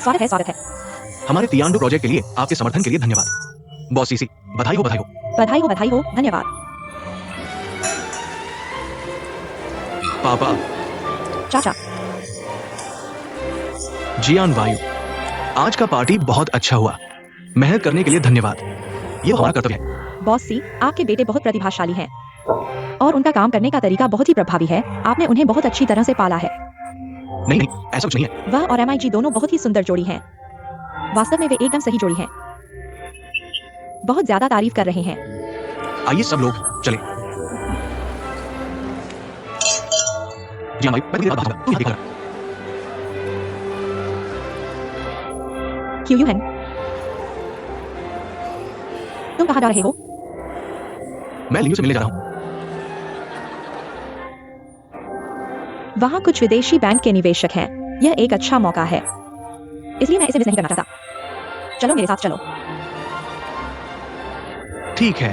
स्वागत है, स्वागत है। हमारे तियांडू प्रोजेक्ट के लिए आपके समर्थन के लिए धन्यवाद। बॉस सीसी, बधाई हो, बधाई हो। बधाई हो, बधाई हो, धन्यवाद। पापा, चाचा, जियान वायु, आज का पार्टी बहुत अच्छा हुआ। मेहनत करने के लिए धन्यवाद। ये हमारा कर्तव्य है। बॉस सी, आपके बेटे बहुत प्रतिभाशाली हैं और उनका काम करने का तरीका बहुत ही प्रभावी है। आपने उन्हें बहुत अच्छी तरह से पाला है। नहीं नहीं, ऐसा कुछ नहीं है। वह और MIG दोनों बहुत ही सुंदर जोड़ी हैं। वास्तव में वे एकदम सही जोड़ी हैं। बहुत ज्यादा तारीफ कर रहे हैं। आइए सब लोग चलें। जियान वायु, मैं तेरी बात मानूंगा, तू ये देखा। क्यू यूहन, तुम कहाँ जा रहे हो? मैं लियू से मिलने जा रहा हूँ। वहाँ कुछ विदेशी बैंक के निवेशक हैं। यह एक अच्छा मौका है, इसलिए मैं इसे मिस नहीं करना चाहता। चलो मेरे साथ चलो। ठीक है।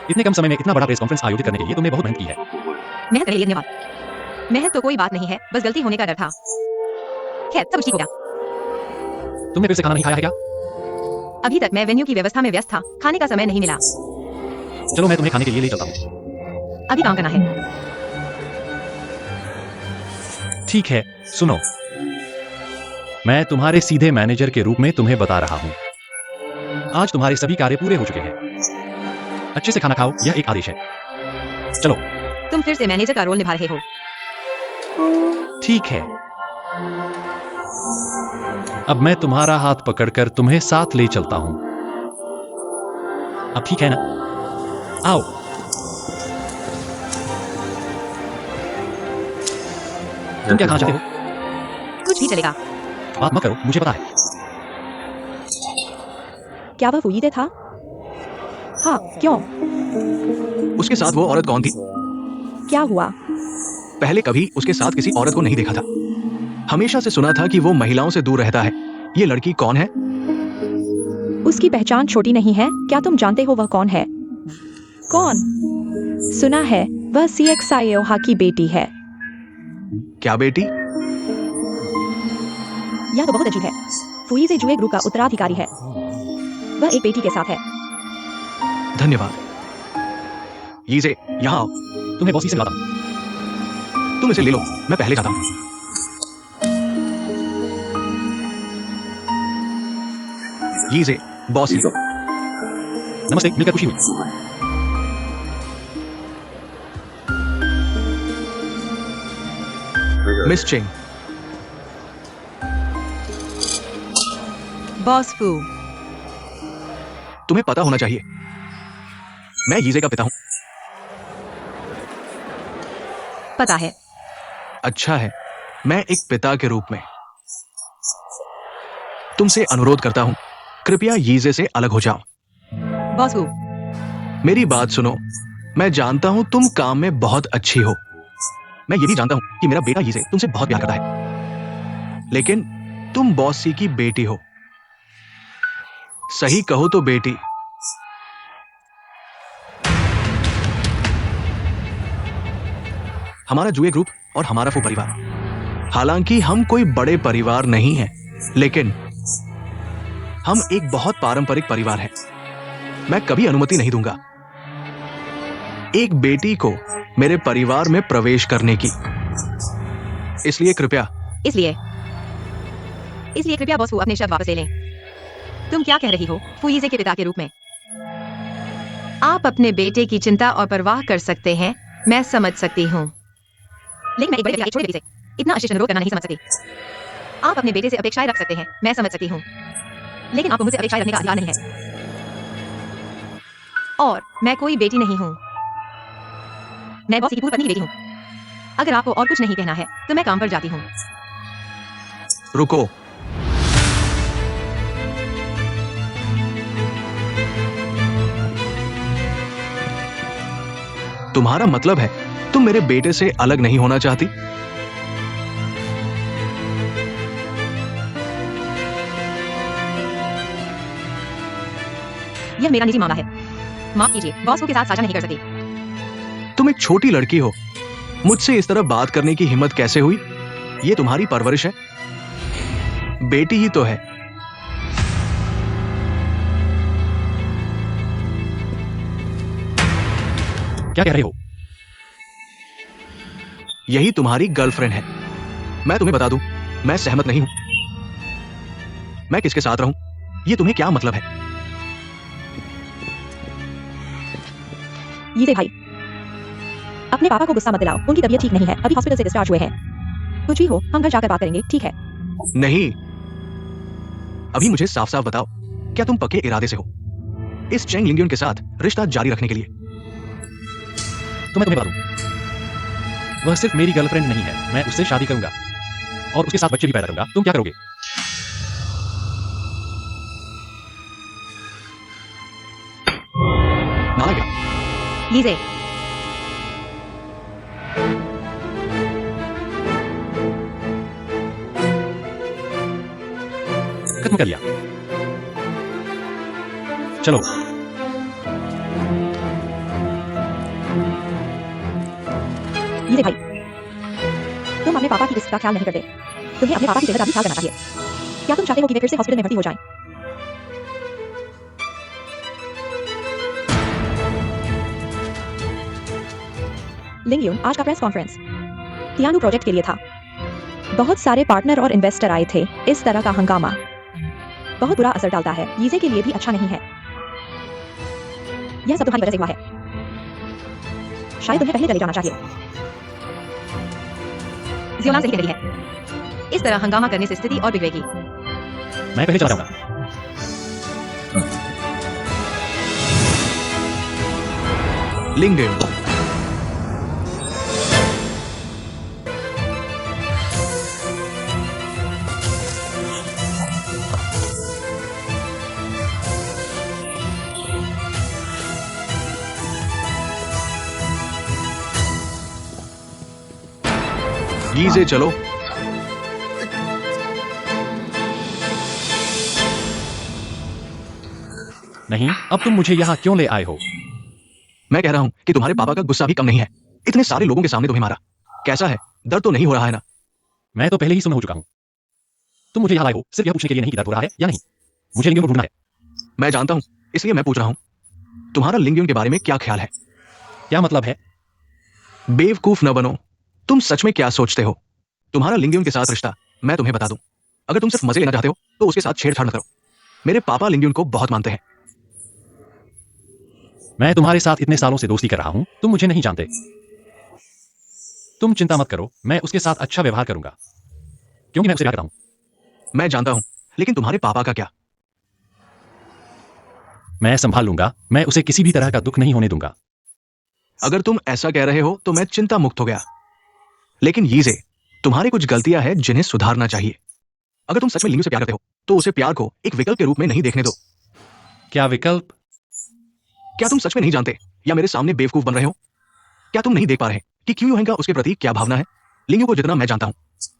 इतने कम समय में इतना बड़ा प्रेस कॉन्फ्रेंस आयोजित करने के लिए तुमने बहुत मेहनत की है। मेहनत के लिए धन्यवाद। मेहनत तो कोई बात नहीं है, बस गलती होने का डर था। खैर, सब कुछ ठीक हो गया। तुमने फिर से खाना नहीं खाया है क्या? अभी तक मैं वेन्यू की व्यवस्था में व्यस्त था, खाने का समय नहीं मिला। चलो मैं तुम्हें खाने के लिए ले चलता हूँ। अभी काम करना है। ठीक है, सुनो, मैं तुम्हारे सीधे मैनेजर के रूप में तुम्हें बता रहा हूँ। आज तुम्हारे सभी कार्य पूरे हो चुके हैं। अच्छे से खाना खाओ, यह एक आदेश है। चलो। तुम फिर से मैनेजर का रोल निभा रहे हो। ठीक है, अब मैं तुम्हारा हाथ पकड़कर तुम्हें साथ ले चलता हूं। अब ठीक है ना? आओ। तुम क्या खाना चाहते हो? कुछ भी चलेगा। बात मत करो, मुझे पता है। क्या वह फुईदे था? हाँ, क्यों? उसके साथ वो औरत कौन थी? क्या हुआ? पहले कभी उसके साथ किसी औरत को नहीं देखा था। हमेशा से सुना था कि वो महिलाओं से दूर रहता है। ये लड़की कौन है? उसकी पहचान छोटी नहीं है। क्या तुम जानते हो वह कौन है? कौन? सुना है वह CXIOHA की बेटी है। क्या बेटी? यह तो बहुत अजीब है। फुईजे जुए ग्रुप का उत्तराधिकारी है। वह एक बेटी के साथ है। धन्यवाद। यीजे, यहाँ आओ। तुम्हें बॉसी से मिलाता हूं। तुम इसे ले लो, मैं पहले जाता हूँ। यीजे, बॉस। नमस्ते, मिलकर खुशी हुई। Miss Cheng. बॉस फू, तुम्हें पता होना चाहिए, मैं यीजे का पिता हूं। पता है। अच्छा है, मैं एक पिता के रूप में तुमसे अनुरोध करता हूं, कृपया यीजे से अलग हो जाओ। बॉस फू, मेरी बात सुनो। मैं जानता हूं तुम काम में बहुत अच्छी हो। मैं ये भी जानता हूं कि मेरा बेटा यीजे तुमसे बहुत प्यार करता है। लेकिन तुम बॉस सी की बेटी हो। सही कहो तो बेटी। हमारा जुए ग्रुप और हमारा फू परिवार, हालांकि हम कोई बड़े परिवार नहीं हैं, लेकिन हम एक बहुत पारंपरिक परिवार हैं। मैं कभी अनुमति नहीं दूंगा एक बेटी को मेरे परिवार में प्रवेश करने की। इसलिए कृपया बॉस फू, अपने शब्द वापस ले लें। तुम क्या कह रही हो फुईजे के पिता के रूप में? आप अपने बेटे की चिंता और परवाह कर सकते हैं, मैं समझ सकती हूँ। लेकिन मैं एक बड़े छोटे बेटे से इतना अशिष्ट अनुरोध करना नहीं समझ सकती। आप अपने बेटे से अपेक्षाएं रख सकते हैं, मैं समझ सकती हूँ, लेकिन आपको मुझसे अपेक्षाएं रखने का अधिकार नहीं है। और मैं कोई बेटी नहीं हूँ। मैं बॉस की पूर्व पत्नी की बेटी हूँ। अगर आपको और कुछ नहीं कहना है तो मैं काम पर जाती हूँ। रुको। तुम्हारा मतलब है तुम मेरे बेटे से अलग नहीं होना चाहती? यह मेरा निजी मामला है। माफ कीजिए, बॉस के साथ साझा नहीं कर सके। तुम एक छोटी लड़की हो, मुझसे इस तरह बात करने की हिम्मत कैसे हुई? ये तुम्हारी परवरिश है? बेटी ही तो है। क्या कह रहे हो? यही तुम्हारी गर्लफ्रेंड है। मैं तुम्हें बता दूं, मैं सहमत नहीं हूं। मैं किसके साथ रहूं, ये तुम्हें क्या मतलब है? ये भाई, अपने पापा को गुस्सा मत दिलाओ, उनकी तबीयत ठीक नहीं है, अभी हॉस्पिटल से डिस्चार्ज हुए हैं। कुछ भी हो, हम घर जाकर बात करेंगे, ठीक है? नहीं, अभी मुझे साफ साफ बताओ, क्या तुम पक्के इरादे से हो इस चेंग लिंग्यून के साथ रिश्ता जारी रखने के लिए? तो मैं तुम्हें बता दूं, वह सिर्फ मेरी गर्लफ्रेंड नहीं है, मैं उससे शादी करूंगा और उसके साथ बच्चे भी पैदा करूंगा। तुम क्या करोगे? नाला क्या? लीजे, खत्म कर दिया। चलो। ये भाई, तुम अपने पापा की किसी का ख्याल नहीं करते। तुम्हें अपने पापा की सेहत का भी ख्याल करना चाहिए। क्या तुम चाहते हो कि वे फिर से हॉस्पिटल में भर्ती हो जाएं? लिंगयून, आज का प्रेस कॉन्फ्रेंस तियानु प्रोजेक्ट के लिए था। बहुत सारे पार्टनर और इन्वेस्टर आए थे। इस तरह का हंगामा बहुत बुरा असर डालता है, यीजे के लिए भी अच्छा नहीं है। यह सब तुम्हारी वजह से हुआ है। शायद तुम्हें पहले चले जाना चाहिए। जियोना सही कह रही है। इस तरह हंगामा करने से स्थिति और बिगड़ेगी। मैं पहले चला जाऊंगा। लिंगडेन, यीजे चलो। नहीं, अब तुम मुझे यहाँ क्यों ले आए हो? मैं कह रहा हूं कि तुम्हारे पापा का गुस्सा भी कम नहीं है। इतने सारे लोगों के सामने तुम्हें मारा। कैसा है? दर्द तो नहीं हो रहा है ना? मैं तो पहले ही सुन हो चुका हूँ। तुम मुझे यहाँ लाए हो सिर्फ यह पूछने के लिए नहीं कि दर्द हो रहा है या नहीं। मुझे लिंगयून को ढूंढना है। मैं जानता हूं, इसलिए मैं पूछ रहा हूं, तुम्हारा लिंगयून के बारे में क्या ख्याल है? क्या मतलब है? बेवकूफ न बनो। तुम सच में क्या सोचते हो? तुम्हारा लिंगयून के साथ रिश्ता, मैं तुम्हें बता दूं, अगर तुम सिर्फ मजे लेना चाहते हो तो उसके साथ छेड़छाड़ न करो। मेरे पापा लिंगयून को बहुत मानते हैं। मैं तुम्हारे साथ इतने सालों से दोस्ती कर रहा हूं, तुम मुझे नहीं जानते। तुम चिंता मत करो, मैं उसके साथ अच्छा व्यवहार करूंगा क्योंकि मैं उसे प्यार करता हूं। मैं जानता हूं, लेकिन तुम्हारे पापा का क्या? मैं संभाल लूंगा, मैं उसे किसी भी तरह का दुख नहीं होने दूंगा। अगर तुम ऐसा कह रहे हो तो मैं चिंता मुक्त हो गया। लेकिन यीजे, तुम्हारी कुछ गलतियां हैं जिन्हें सुधारना चाहिए। अगर तुम सच में लिंगू से प्यार करते हो तो उसे प्यार को एक विकल्प के रूप में नहीं देखने दो। क्या विकल्प? क्या तुम सच में नहीं जानते या मेरे सामने बेवकूफ बन रहे हो? क्या तुम नहीं देख पा रहे कि क्यों युहेंग का उसके प्रति क्या भावना है? लिंगू को जितना मैं जानता हूं,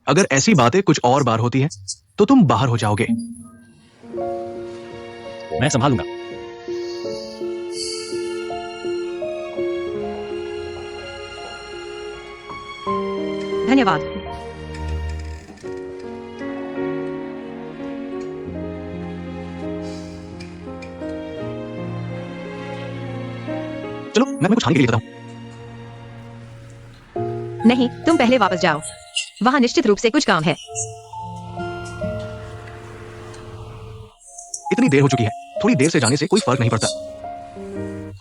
अगर ऐसी बातें कुछ और बार होती है तो तुम बाहर हो जाओगे। मैं संभालूंगा। धन्यवाद। चलो, मैं तुम्हें कुछ खाने के लिए बताऊं। नहीं, तुम पहले वापस जाओ। वहां निश्चित रूप से कुछ काम है। इतनी देर हो चुकी है, थोड़ी देर से जाने से कोई फर्क नहीं पड़ता।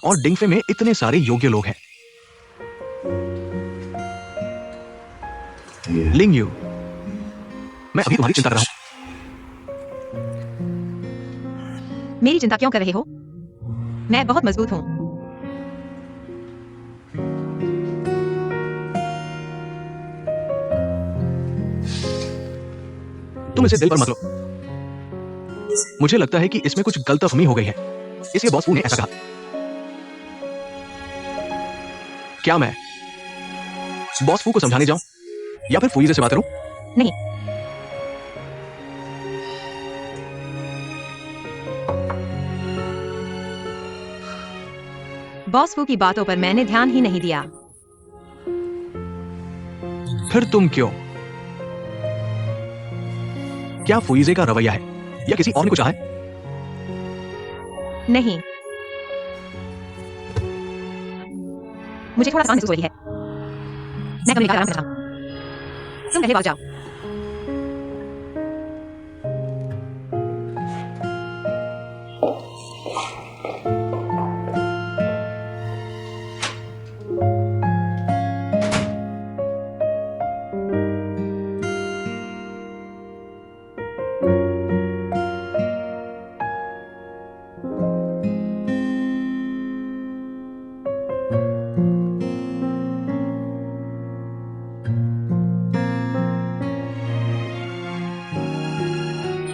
और डिंगफे में इतने सारे योग्य लोग हैं। लिंगयू, मैं अभी तुम्हारी चिंता कर रहा हूं। मेरी चिंता क्यों कर रहे हो? मैं बहुत मजबूत हूं। तुम इसे दिल पर मत लो। मुझे लगता है कि इसमें कुछ गलतफहमी हो गई है, इसलिए बॉस फू ने ऐसा कहा। क्या मैं बॉस फू को समझाने जाऊं या फिर फूईजे से बात करूं? नहीं, बॉस फू की बातों पर मैंने ध्यान ही नहीं दिया। फिर तुम क्यों? क्या फुईजे का रवैया है या किसी और ने कुछ कहा है? नहीं, मुझे थोड़ा आसान महसूस हो रही है। मैं कमरे का आराम करना चाहूं। तुम पहले भाग जाओ।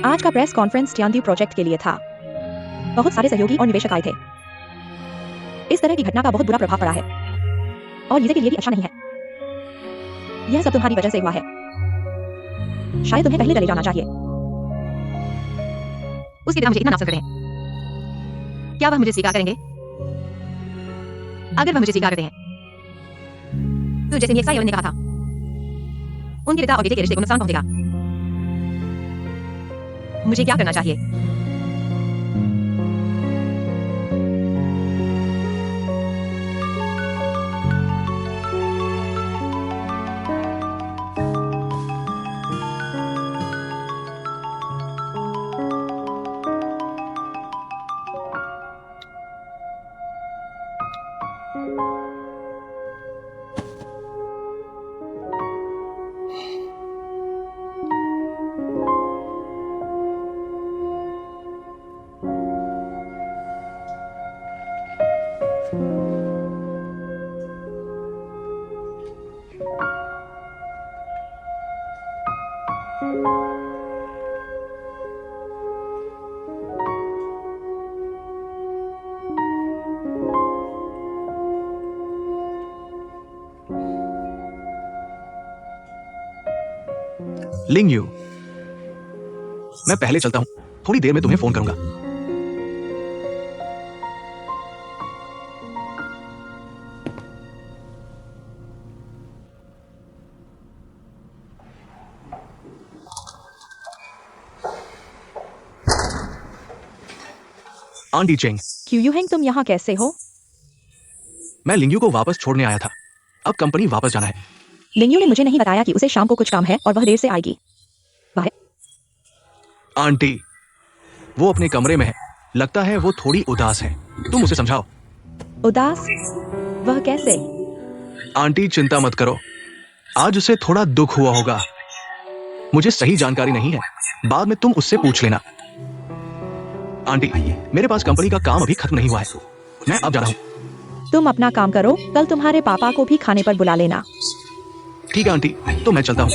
आज का प्रेस कॉन्फ्रेंस टियानड्यू प्रोजेक्ट के लिए था। बहुत सारे सहयोगी और निवेशक आए थे। इस तरह की घटना का बहुत बुरा प्रभाव पड़ा है और यीजे के लिए भी अच्छा नहीं है। यह सब तुम्हारी वजह से हुआ है। शायद तुम्हें पहले चले जाना चाहिए। उसके पिता मुझे इतना नापसंद करते हैं। क्या वह मुझे स्वीकार करेंगे? अगर वह मुझे स्वीकार करते हैं तो जैसे मियाक्सा ने कहा था, उनके पिता और बेटे के रिश्ते को नुकसान पहुंचेगा। मुझे क्या करना चाहिए? लिंग यू, मैं पहले चलता हूं। थोड़ी देर में तुम्हें फोन करूंगा। आंटी चेंग, क्यू यूहेंग, तुम यहाँ कैसे हो? मैं लिंगयू को वापस छोड़ने आया था। अब कंपनी वापस जाना है। लिंगयू ने मुझे नहीं बताया कि उसे शाम को कुछ काम है और वह देर से आएगी। बाय। आंटी, वो अपने कमरे में है। लगता है वो थोड़ी उदास है। तुम उसे समझाओ। उदास? वह कैसे? आंटी चिंता मत करो, आज उसे थोड़ा दुख हुआ होगा। मुझे सही जानकारी नहीं है, बाद में तुम उससे पूछ लेना। आंटी, मेरे पास कंपनी का काम अभी खत्म नहीं हुआ है। मैं अब जा रहा हूं। तुम अपना काम करो, कल तुम्हारे पापा को भी खाने पर बुला लेना। ठीक है आंटी, तो मैं चलता हूं।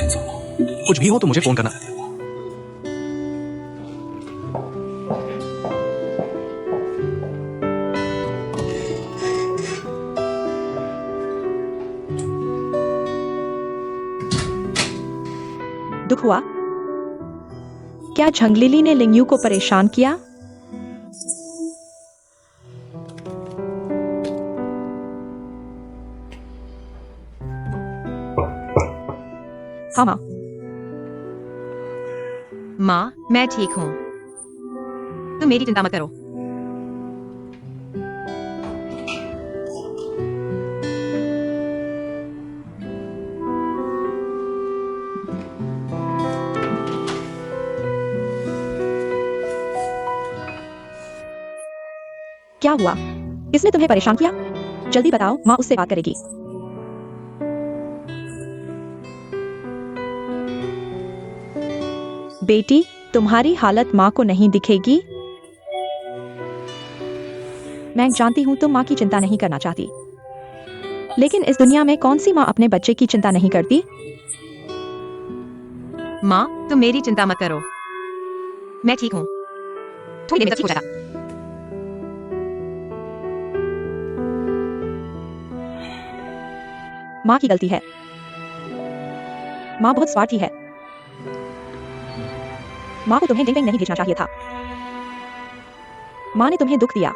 कुछ भी हो तो मुझे फोन करना। दुख हुआ? क्या झंगलीली ने लिंगयू को परेशान किया? हाँ माँ। माँ, मैं ठीक हूँ। तुम मेरी चिंता मत करो। क्या हुआ? किसने तुम्हें परेशान किया? जल्दी बताओ, माँ उससे बात करेगी। बेटी, तुम्हारी हालत माँ को नहीं दिखेगी। मैं जानती हूँ तुम माँ की चिंता नहीं करना चाहती, लेकिन इस दुनिया में कौन सी माँ अपने बच्चे की चिंता नहीं करती? माँ, तुम मेरी चिंता मत करो। मैं ठीक हूँ। थोड़ी देर में सब ठीक हो जाएगा। माँ की गलती है। माँ बहुत स्वार्थी है। माँ को तुम्हें डिंग नहीं भेजना चाहिए था। माँ ने तुम्हें दुख दिया।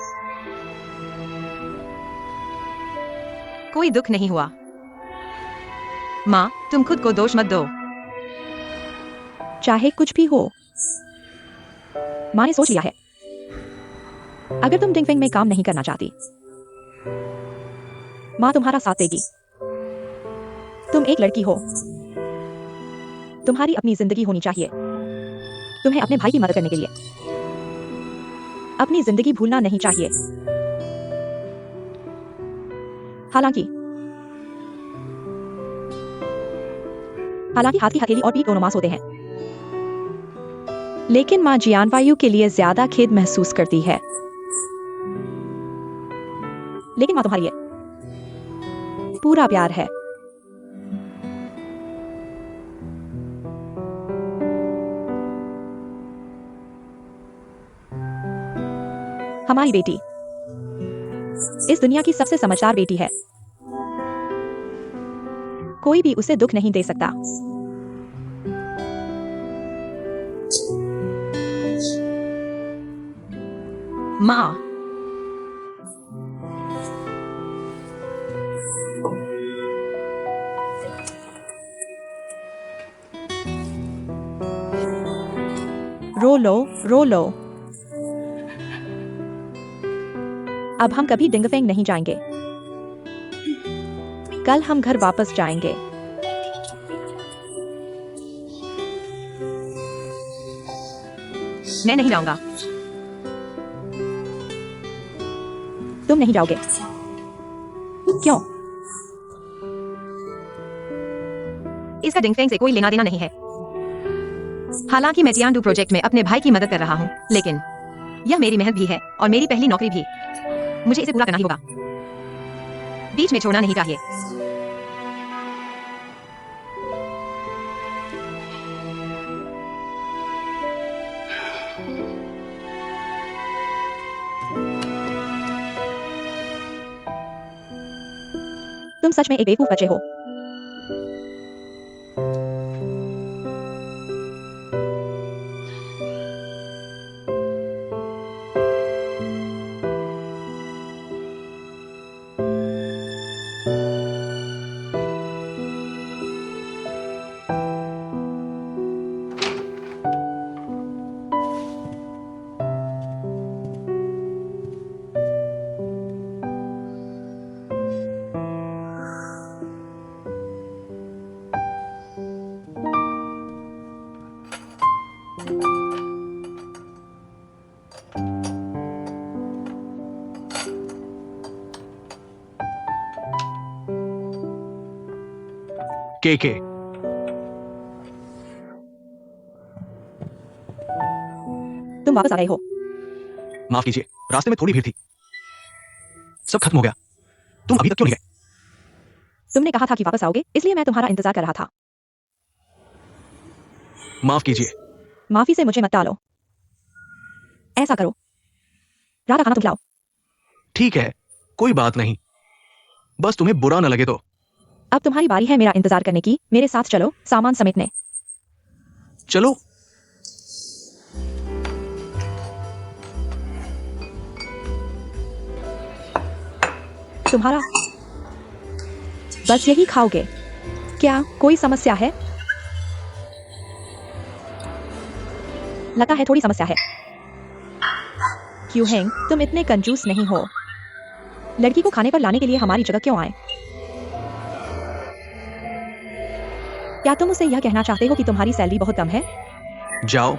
कोई दुख नहीं हुआ। माँ, तुम खुद को दोष मत दो। चाहे कुछ भी हो, माँ ने सोच लिया है। अगर तुम डिंगफेंग में काम नहीं करना चाहती, माँ तुम्हारा साथ देगी। तुम एक लड़की हो, तुम्हारी अपनी जिंदगी होनी चाहिए। तुम्हें अपने भाई की मदद करने के लिए अपनी जिंदगी भूलना नहीं चाहिए। हालांकि हाथ की हथेली और पीठ दोनों मांस होते हैं, लेकिन माँ जियानवायु के लिए ज्यादा खेद महसूस करती है। लेकिन माँ तुम्हारी है, पूरा प्यार है। हमारी बेटी इस दुनिया की सबसे समझदार बेटी है। कोई भी उसे दुख नहीं दे सकता। माँ, रो लो, रो लो। अब हम कभी डिंगफेंग नहीं जाएंगे। कल हम घर वापस जाएंगे। मैं नहीं जाऊंगा। तुम नहीं जाओगे? क्यों? इसका डिंगफेंग से कोई लेना देना नहीं है। हालांकि मैं जियांडू प्रोजेक्ट में अपने भाई की मदद कर रहा हूँ, लेकिन यह मेरी मेहनत भी है और मेरी पहली नौकरी भी। मुझे इसे पूरा करना ही होगा। बीच में छोड़ना नहीं चाहिए। तुम सच में एक बेवकूफ बच्चे हो। के तुम वापस आ गए हो। माफ कीजिए, रास्ते में थोड़ी भीड़ थी। सब खत्म हो गया। तुम अभी तक क्यों नहीं गए? तुमने कहा था कि वापस आओगे, इसलिए मैं तुम्हारा इंतजार कर रहा था। माफ कीजिए। माफी से मुझे मत टालो। ऐसा करो, रात का खाना तुम खिलाओ। ठीक है, कोई बात नहीं। बस तुम्हें बुरा न लगे तो। अब तुम्हारी बारी है मेरा इंतजार करने की। मेरे साथ चलो सामान समेटने। चलो। तुम्हारा बस यही खाओगे क्या? कोई समस्या है? लगता है थोड़ी समस्या है। क्यों हेंग, तुम इतने कंजूस नहीं हो। लड़की को खाने पर लाने के लिए हमारी जगह क्यों आए? क्या तुम उसे यह कहना चाहते हो कि तुम्हारी सैलरी बहुत कम है? जाओ,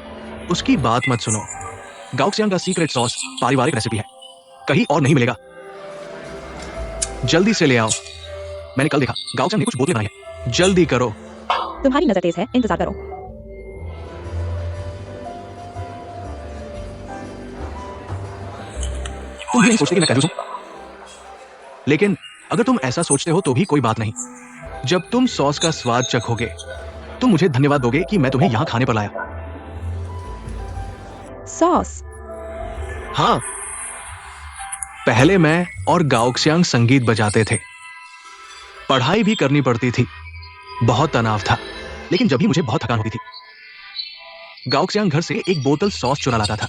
उसकी बात मत सुनो। गाओक्सियांग का सीक्रेट सॉस पारिवारिक रेसिपी है, कहीं और नहीं मिलेगा। जल्दी से ले आओ। मैंने कल देखा गाओक्सियांग ने कुछ बोतलें बनाई है। जल्दी करो। तुम्हारी नजर तेज है, इंतजार करो। तुम भी नहीं सोचते कि मैं कंजूस हूं? लेकिन अगर तुम ऐसा सोचते हो तो भी कोई बात नहीं। जब तुम सॉस का स्वाद चखोगे, तुम मुझे धन्यवाद दोगे कि मैं तुम्हें यहां खाने पर लाया। सॉस? हाँ, पहले मैं और गाओक्सियांग संगीत बजाते थे। पढ़ाई भी करनी पड़ती थी। बहुत तनाव था, लेकिन जब भी मुझे बहुत थकान होती थी, गाओक्सियांग घर से एक बोतल सॉस चुरा लाता था।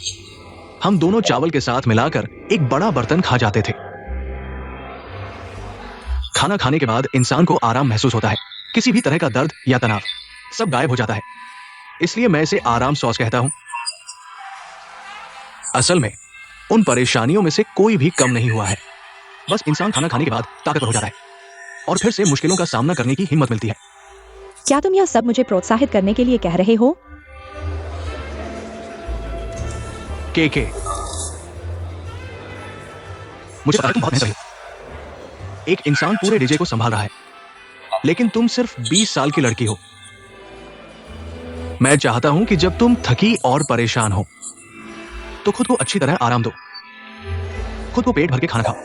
हम दोनों चावल के साथ मिलाकर एक बड़ा बर्तन खा जाते थे। खाना खाने के बाद इंसान को आराम महसूस होता है। किसी भी तरह का दर्द या तनाव सब गायब हो जाता है। इसलिए मैं इसे आराम सॉस कहता हूं। असल में उन परेशानियों में से कोई भी कम नहीं हुआ है। बस इंसान खाना खाने के बाद ताकतवर हो जाता है और फिर से मुश्किलों का सामना करने की हिम्मत मिलती है। क्या तुम यह सब मुझे प्रोत्साहित करने के लिए कह रहे हो? के मुझे पता है तुम बहुत मेहनत रही हो। एक इंसान पूरे डीजे को संभाल रहा है, लेकिन तुम सिर्फ 20 साल की लड़की हो। मैं चाहता हूं कि जब तुम थकी और परेशान हो तो खुद को अच्छी तरह आराम दो। खुद को पेट भर के खाना खाओ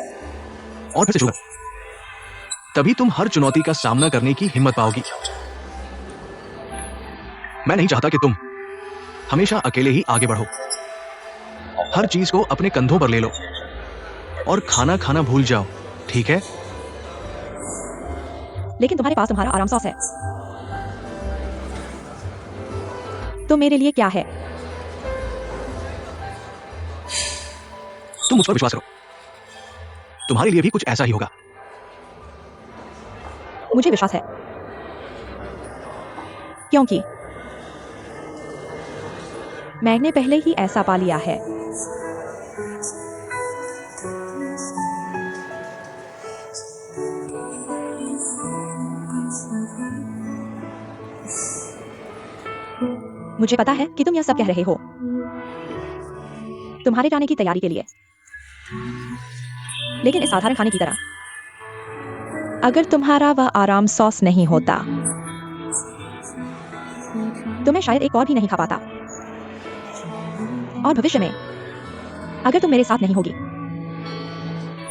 और फिर से शुरू करो। तभी तुम हर चुनौती का सामना करने की हिम्मत पाओगी। मैं नहीं चाहता कि तुम हमेशा अकेले ही आगे बढ़ो। हर चीज को अपने कंधों पर ले लो और खाना खाना भूल जाओ, ठीक है? लेकिन तुम्हारे पास तुम्हारा आराम सॉस है। तो मेरे लिए क्या है? तुम मुझ पर विश्वास करो, तुम्हारे लिए भी कुछ ऐसा ही होगा। मुझे विश्वास है, क्योंकि मैंने पहले ही ऐसा पा लिया है। मुझे पता है कि तुम यह सब कह रहे हो तुम्हारे जाने की तैयारी के लिए, लेकिन इस साधारण खाने की तरह अगर तुम्हारा वह आराम सॉस नहीं होता तो मैं शायद एक और भी नहीं खा पाता। और भविष्य में अगर तुम मेरे साथ नहीं होगी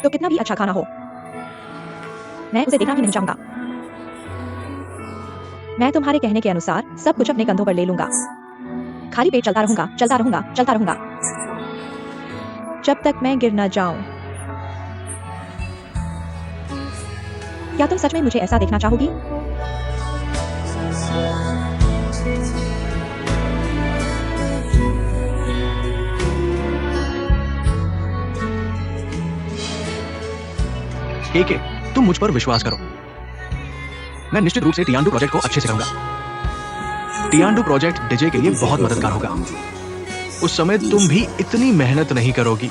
तो कितना भी अच्छा खाना हो मैं उसे देखना भी नहीं चाहूंगा। मैं तुम्हारे कहने के अनुसार सब कुछ अपने कंधों पर ले लूंगा। खाली पेट चलता रहूंगा, चलता रहूंगा, चलता रहूंगा जब तक मैं गिर न जाऊं। क्या तुम सच में मुझे ऐसा देखना चाहोगी? केके, तुम मुझ पर विश्वास करो। मैं निश्चित रूप से टियान्डू प्रोजेक्ट को अच्छे से करूंगा। टियान्डू प्रोजेक्ट डीजे के लिए बहुत मददगार होगा। उस समय तुम भी इतनी मेहनत नहीं करोगी।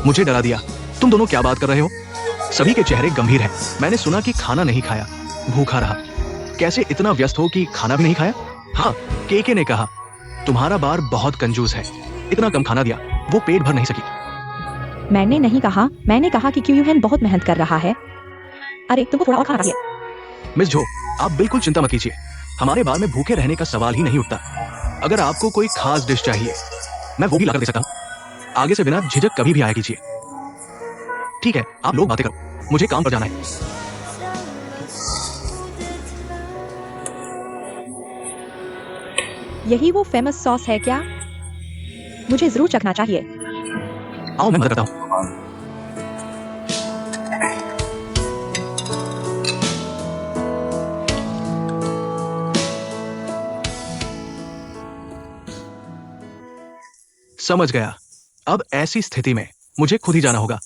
मुझे डरा दिया। तुम दोनों क्या बात कर रहे हो? सभी के चेहरे गंभीर हैं। मैंने सुना कि खाना नहीं खाया, भूखा रहा। कैसे इतना व्यस्त हो कि खाना भी नहीं खाया? हाँ, केके ने कहा तुम्हारा बार बहुत कंजूस है, इतना कम खाना दिया, वो पेट भर नहीं सकी। मैंने नहीं कहा, मैंने कहा कि क्यूयूहन बहुत मेहनत कर रहा है। अरे तुमको थोड़ा और खाना चाहिए। मिस जो, आप बिल्कुल चिंता मत कीजिए। हमारे बार में भूखे रहने का सवाल ही नहीं उठता। अगर आपको कोई खास डिश चाहिए मैं वो भी लाकर दे सकता हूँ। आगे से बिना झिझक कभी भी आया कीजिए। ठीक है, आप लोग बातें करो, मुझे काम पर जाना है। यही वो फेमस सॉस है क्या? मुझे जरूर चखना चाहिए। आओ मैं मदद करता हूँ। समझ गया। अब ऐसी स्थिति में मुझे खुद ही जाना होगा।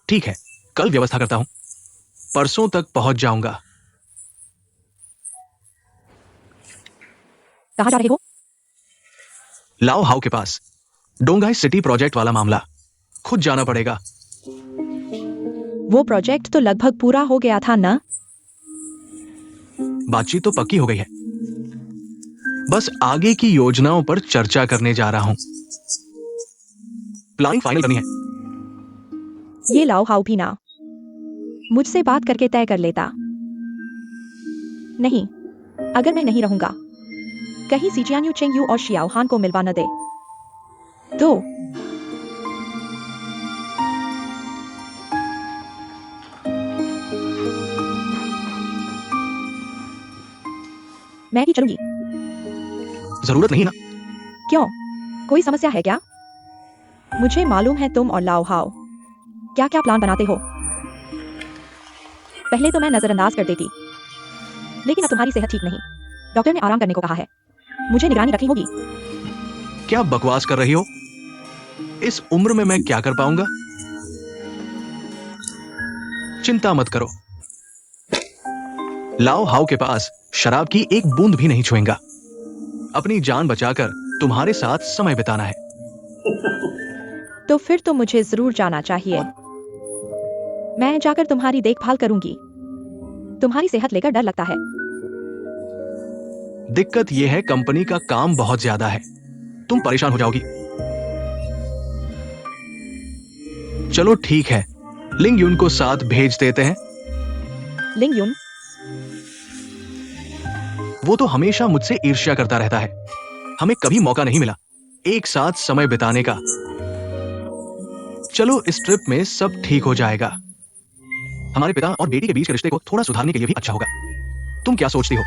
ठीक है, कल व्यवस्था करता हूं। परसों तक पहुंच जाऊंगा। कहाँ जा रहे हो? लाओ हाउ के पास। डोंगाई सिटी प्रोजेक्ट वाला मामला, खुद जाना पड़ेगा। वो प्रोजेक्ट तो लगभग पूरा हो गया था ना? बातचीत तो पक्की हो गई है, बस आगे की योजनाओं पर चर्चा करने जा रहा हूं। प्लानिंग फाइनल करनी है। ये लाओ हाउ भी ना मुझसे बात करके तय कर लेता। नहीं, अगर मैं नहीं रहूंगा कहीं सीजियान्यू चेंगयू और शियाओ हान को मिलवा न दे तो मैं भी चलूंगी। जरूरत नहीं ना। क्यों? कोई समस्या है क्या? मुझे मालूम है तुम और लाओ हाओ क्या क्या प्लान बनाते हो। पहले तो मैं नजरअंदाज कर देती, लेकिन अब तुम्हारी सेहत ठीक नहीं। डॉक्टर ने आराम करने को कहा है। मुझे निगरानी रखनी होगी। क्या बकवास कर रही हो? इस उम्र में मैं क्या कर पाऊंगा? चिंता मत करो, लाओ हाउ के पास शराब की एक बूंद भी नहीं छुएंगा। अपनी जान बचाकर तुम्हारे साथ समय बिताना है। तो फिर तो मुझे जरूर जाना चाहिए। मैं जाकर तुम्हारी देखभाल करूंगी। तुम्हारी सेहत लेकर डर लगता है। दिक्कत यह है कंपनी का काम बहुत ज्यादा है, तुम परेशान हो जाओगी। चलो ठीक है, लिंग युन को साथ भेज देते हैं। लिंग यून, वो तो हमेशा मुझसे ईर्ष्या करता रहता है। हमें कभी मौका नहीं मिला एक साथ समय बिताने का। चलो इस ट्रिप में सब ठीक हो जाएगा। हमारे पिता और बेटी के बीच के रिश्ते को थोड़ा सुधारने के लिए भी अच्छा होगा। तुम क्या सोचती हो?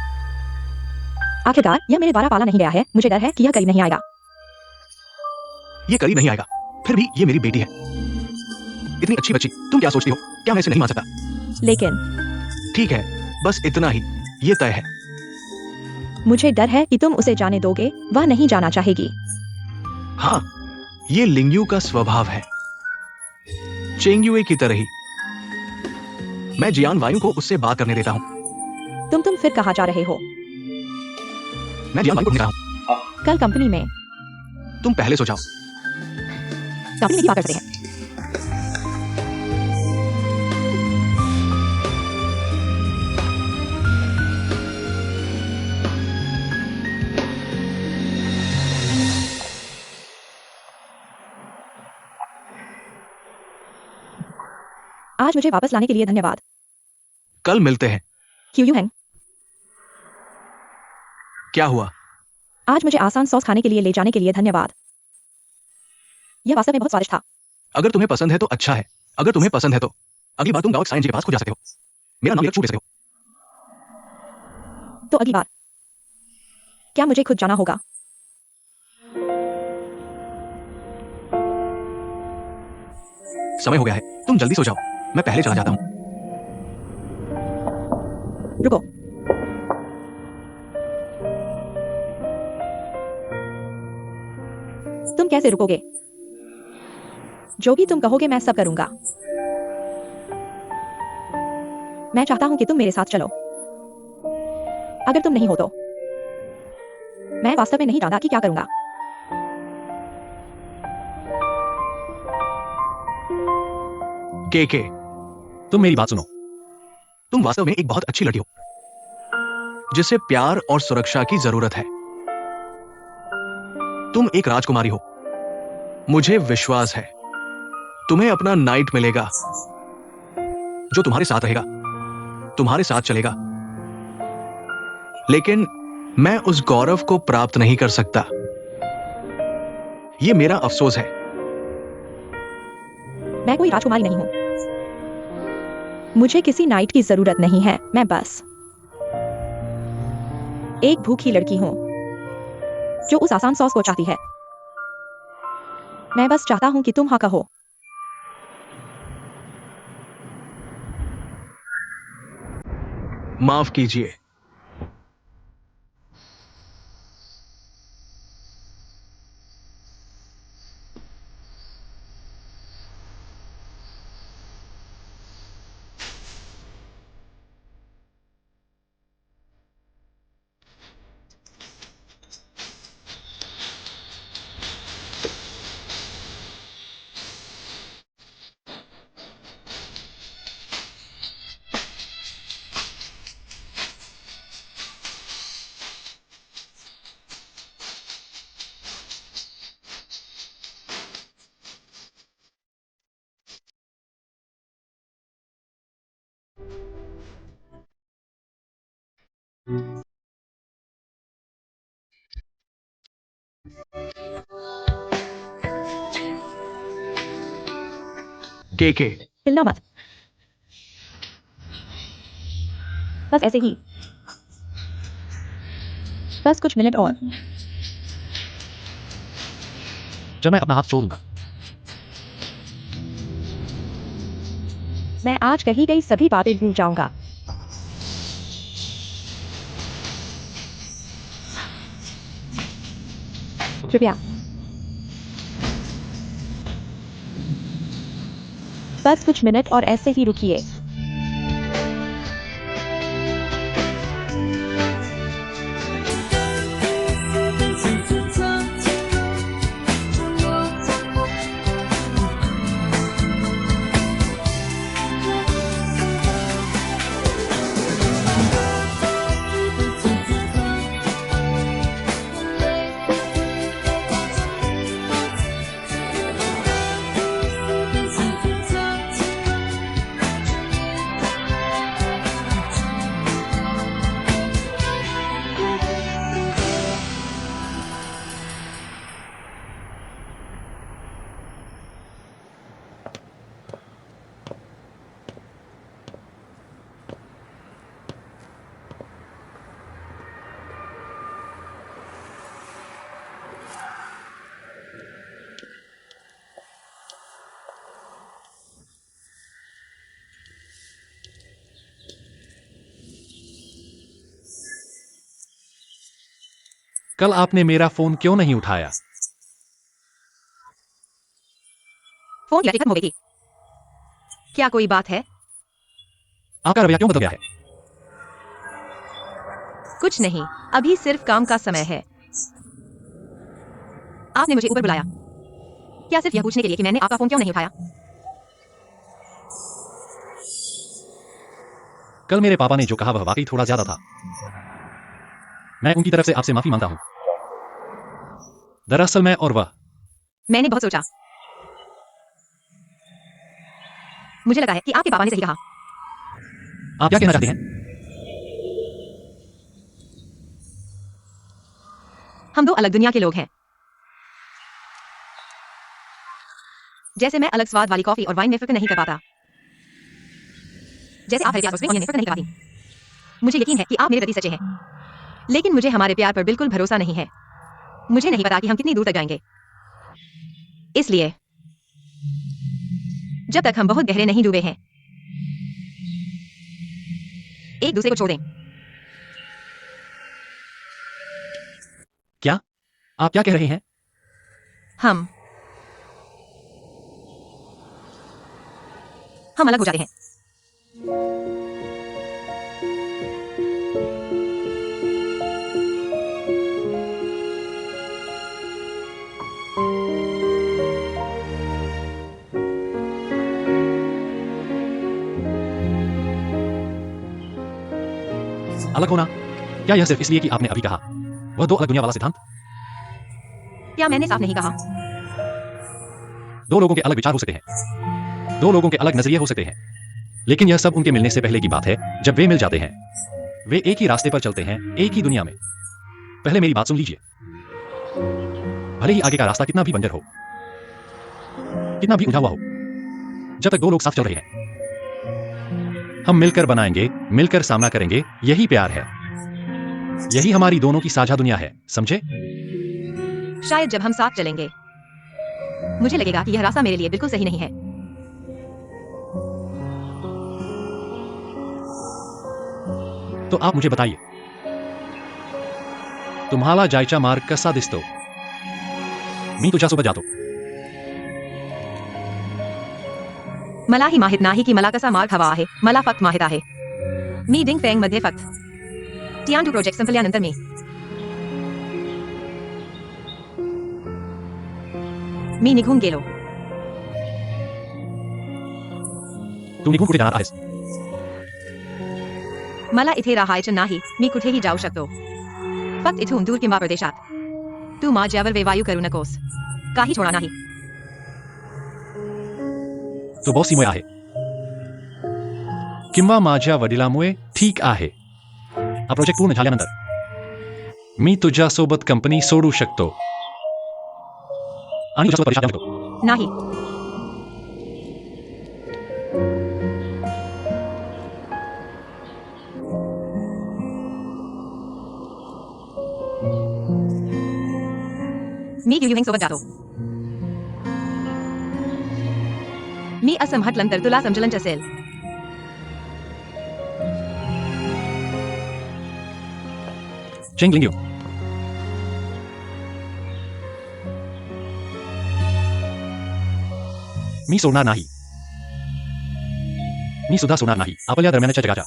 आखिरकार यह मेरे द्वारा पाला नहीं गया है। मुझे डर है कि यह करीब नहीं आएगा। ये करीब नहीं आएगा, फिर भी ये मेरी बेटी है, इतनी अच्छी बच्ची। तुम क्या सोचती हो? क्या मैं इसे नहीं मान सकता? लेकिन ठीक है, बस इतना ही, ये तय है। मुझे डर है कि तुम उसे जाने दोगे। वह नहीं जाना चाहेगी। हाँ, ये लिंगयू का स्वभाव है, चेंगयुए की तरह ही। मैं जियान वायु को उससे बात करने देता हूं। तुम फिर कहाँ जा रहे हो? मैं जियान वायु को ढूंढ रहा हूं। कल कंपनी में। तुम पहले सो जाओ। कंपनी में की बात करते हैं। आज मुझे वापस लाने के लिए धन्यवाद। कल मिलते हैं। क्यू हैंग, क्या हुआ? आज मुझे आसान सॉस खाने के लिए ले जाने के लिए धन्यवाद। यह वास्तव में बहुत स्वादिष्ट था। अगर तुम्हें पसंद है तो अच्छा है, अगर तुम्हें पसंद है तो अगली बार तुम गाओ साइन जी के पास खुद जा सकते हो। मेरा नाम छू सकते हो। तो अगली बार क्या मुझे खुद जाना होगा? समय हो गया है, तुम जल्दी सो जाओ, मैं पहले चला जाता हूं। रुको, तुम कैसे रुकोगे? जो भी तुम कहोगे मैं सब करूंगा। मैं चाहता हूं कि तुम मेरे साथ चलो। अगर तुम नहीं हो तो मैं वास्तव में नहीं जानता कि क्या करूंगा। के तुम मेरी बात सुनो। तुम वास्तव में एक बहुत अच्छी लड़की हो, जिसे प्यार और सुरक्षा की जरूरत है। तुम एक राजकुमारी हो, मुझे विश्वास है तुम्हें अपना नाइट मिलेगा जो तुम्हारे साथ रहेगा, तुम्हारे साथ चलेगा। लेकिन मैं उस गौरव को प्राप्त नहीं कर सकता। यह मेरा अफसोस है। मैं कोई राजकुमारी नहीं हूं। मुझे किसी नाइट की जरूरत नहीं है। मैं बस एक भूखी लड़की हूं जो उस आसान सॉस को चाहती है। मैं बस चाहता हूं कि तुम हाँ कहो। माफ कीजिए। के हिलना मत। बस ऐसे ही, बस कुछ मिनट और। जब मैं अपना हाथ छोड़ूंगा, मैं आज कही गई सभी बातें भूल जाऊंगा। कृपया बस कुछ मिनट और ऐसे ही रुकिए। कल आपने मेरा फोन क्यों नहीं उठाया? फोन की बैटरी खत्म हो गई थी। क्या कोई बात है? आपका रवैया क्यों बदल गया है? कुछ नहीं, अभी सिर्फ काम का समय है। आपने मुझे ऊपर बुलाया क्या सिर्फ यह पूछने के लिए कि मैंने आपका फोन क्यों नहीं उठाया? कल मेरे पापा ने जो कहा वह वाकई थोड़ा ज्यादा था। मैं उनकी तरफ से आपसे माफी मांगता हूं। दरअसल मैं और वह मैंने बहुत सोचा। मुझे लगा है कि आपके पापा ने सही कहा। आप क्या कहना चाहते हैं? हम दो अलग दुनिया के लोग हैं। जैसे मैं अलग स्वाद वाली कॉफी और वाइन में फर्क नहीं कर पाता, जैसे आप हरे प्याज और स्प्रिंग अनियन में फर्क नहीं कर पाती। मुझे यकीन है कि आप मेरे प्रति सच्चे हैं, लेकिन मुझे हमारे प्यार पर बिल्कुल भरोसा नहीं है। मुझे नहीं पता कि हम कितनी दूर तक जाएंगे। इसलिए जब तक हम बहुत गहरे नहीं डूबे हैं, एक दूसरे को छोड़ दें। क्या आप क्या कह रहे हैं? हम अलग हो जाते हैं। अलग होना? क्या यह सिर्फ इसलिए कि आपने अभी कहा वह दो अलग दुनिया वाला सिद्धांत? क्या मैंने साफ नहीं कहा? दो लोगों के अलग विचार हो सकते हैं, दो लोगों के अलग नजरिए हो सकते हैं, लेकिन यह सब उनके मिलने से पहले की बात है। जब वे मिल जाते हैं, वे एक ही रास्ते पर चलते हैं, एक ही दुनिया में। पहले मेरी बात सुन लीजिए। भले ही आगे का रास्ता कितना भी बंजर हो, कितना भी उलझा हुआ हो, जब तक दो लोग साथ चल रहे हैं, हम मिलकर बनाएंगे, मिलकर सामना करेंगे। यही प्यार है, यही हमारी दोनों की साझा दुनिया है, समझे? शायद जब हम साथ चलेंगे, मुझे लगेगा कि यह रास्ता मेरे लिए बिल्कुल सही नहीं है। तो आप मुझे बताइए, तुम्हाला जायचा मार्ग कसा दिसतो? मी तुझ्यासोबत जातो. मलाही माहित नाही की मला कसा मार्ग हवा आहे. मला फक्त माहित आहे मी डिंग फेंग मध्ये फक्त टियान 2 प्रोजेक्ट संपल्यानंतर मी निघून गेलो. तू निघून कुठे जाणार आहेस? मला इथे राहायचं नाही. मी कुठेही जाऊ शकतो, फक्त इथून दूर किंवा प्रदेशात. तू माझ्यावर वेवायू करू नकोस. काही छोडा नाही. तो बॉसीमुळे आहे किंवा माझ्या वडिलांमुळे. ठीक आहे, हा प्रोजेक्ट पूर्ण झाल्यानंतर मी तुझ्यासोबत कंपनी सोडू शकतो आणि तुझ्यासोबत परीक्षा देऊ शकतो. नाही. मी युयुहेंग सोबत जातो. मी असं म्हटलं तर तुला समजलंच असेल. चेंग लिंग्यू, मी सोडणार नाही. मी सुद्धा सोडणार नाही आपल्या दरम्यानच्या जगाच्या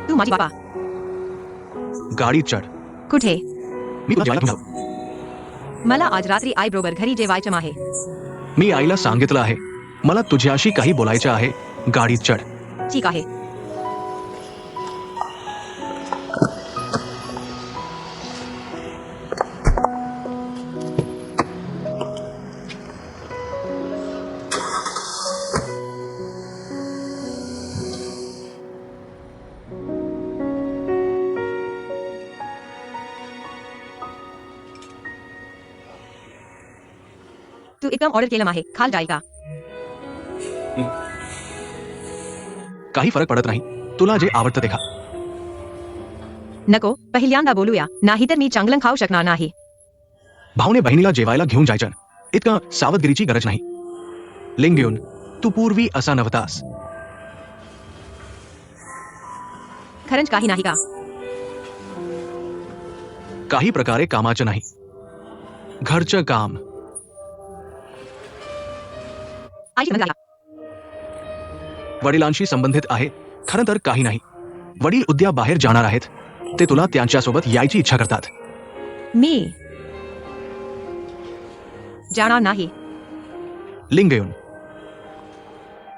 तू माझी बाबा गाडीत चढ. कुठे? मी तुला जेवायला घेऊन जाऊ. मला आज रात्री आई बरोबर घरी जेवायचं आहे. मी आईला सांगितलं आहे मला तुझ्याशी काही बोलायचं आहे. गाडीत चढ. ठीक आहे. तू एकदम ऑर्डर केलं आहे खाल जाईल का? काही फरक पडत नाही. तुला जे आवडतं ते खा. नको पहिल्यांदा बोलूया नाहीतर मी चांगलं खाऊ शकणार नाही. भाऊने बहिणीला जेवायला घेऊन जायचं. इतका सावधगिरीची गरज नाही. लिंग्यून तू पूर्वी असा नव्हतास. खरंच काही नाही का? काही प्रकारे कामाचं नाही. घरचं काम. आईशी लग्न झाला. वडिलांशी संबंधित आहे. खरं तर काही नाही. वडील उद्या बाहेर जाणार आहेत. ते तुला त्यांच्यासोबत यायची इच्छा करतात. मी जाणार नाही. लिंगेऊन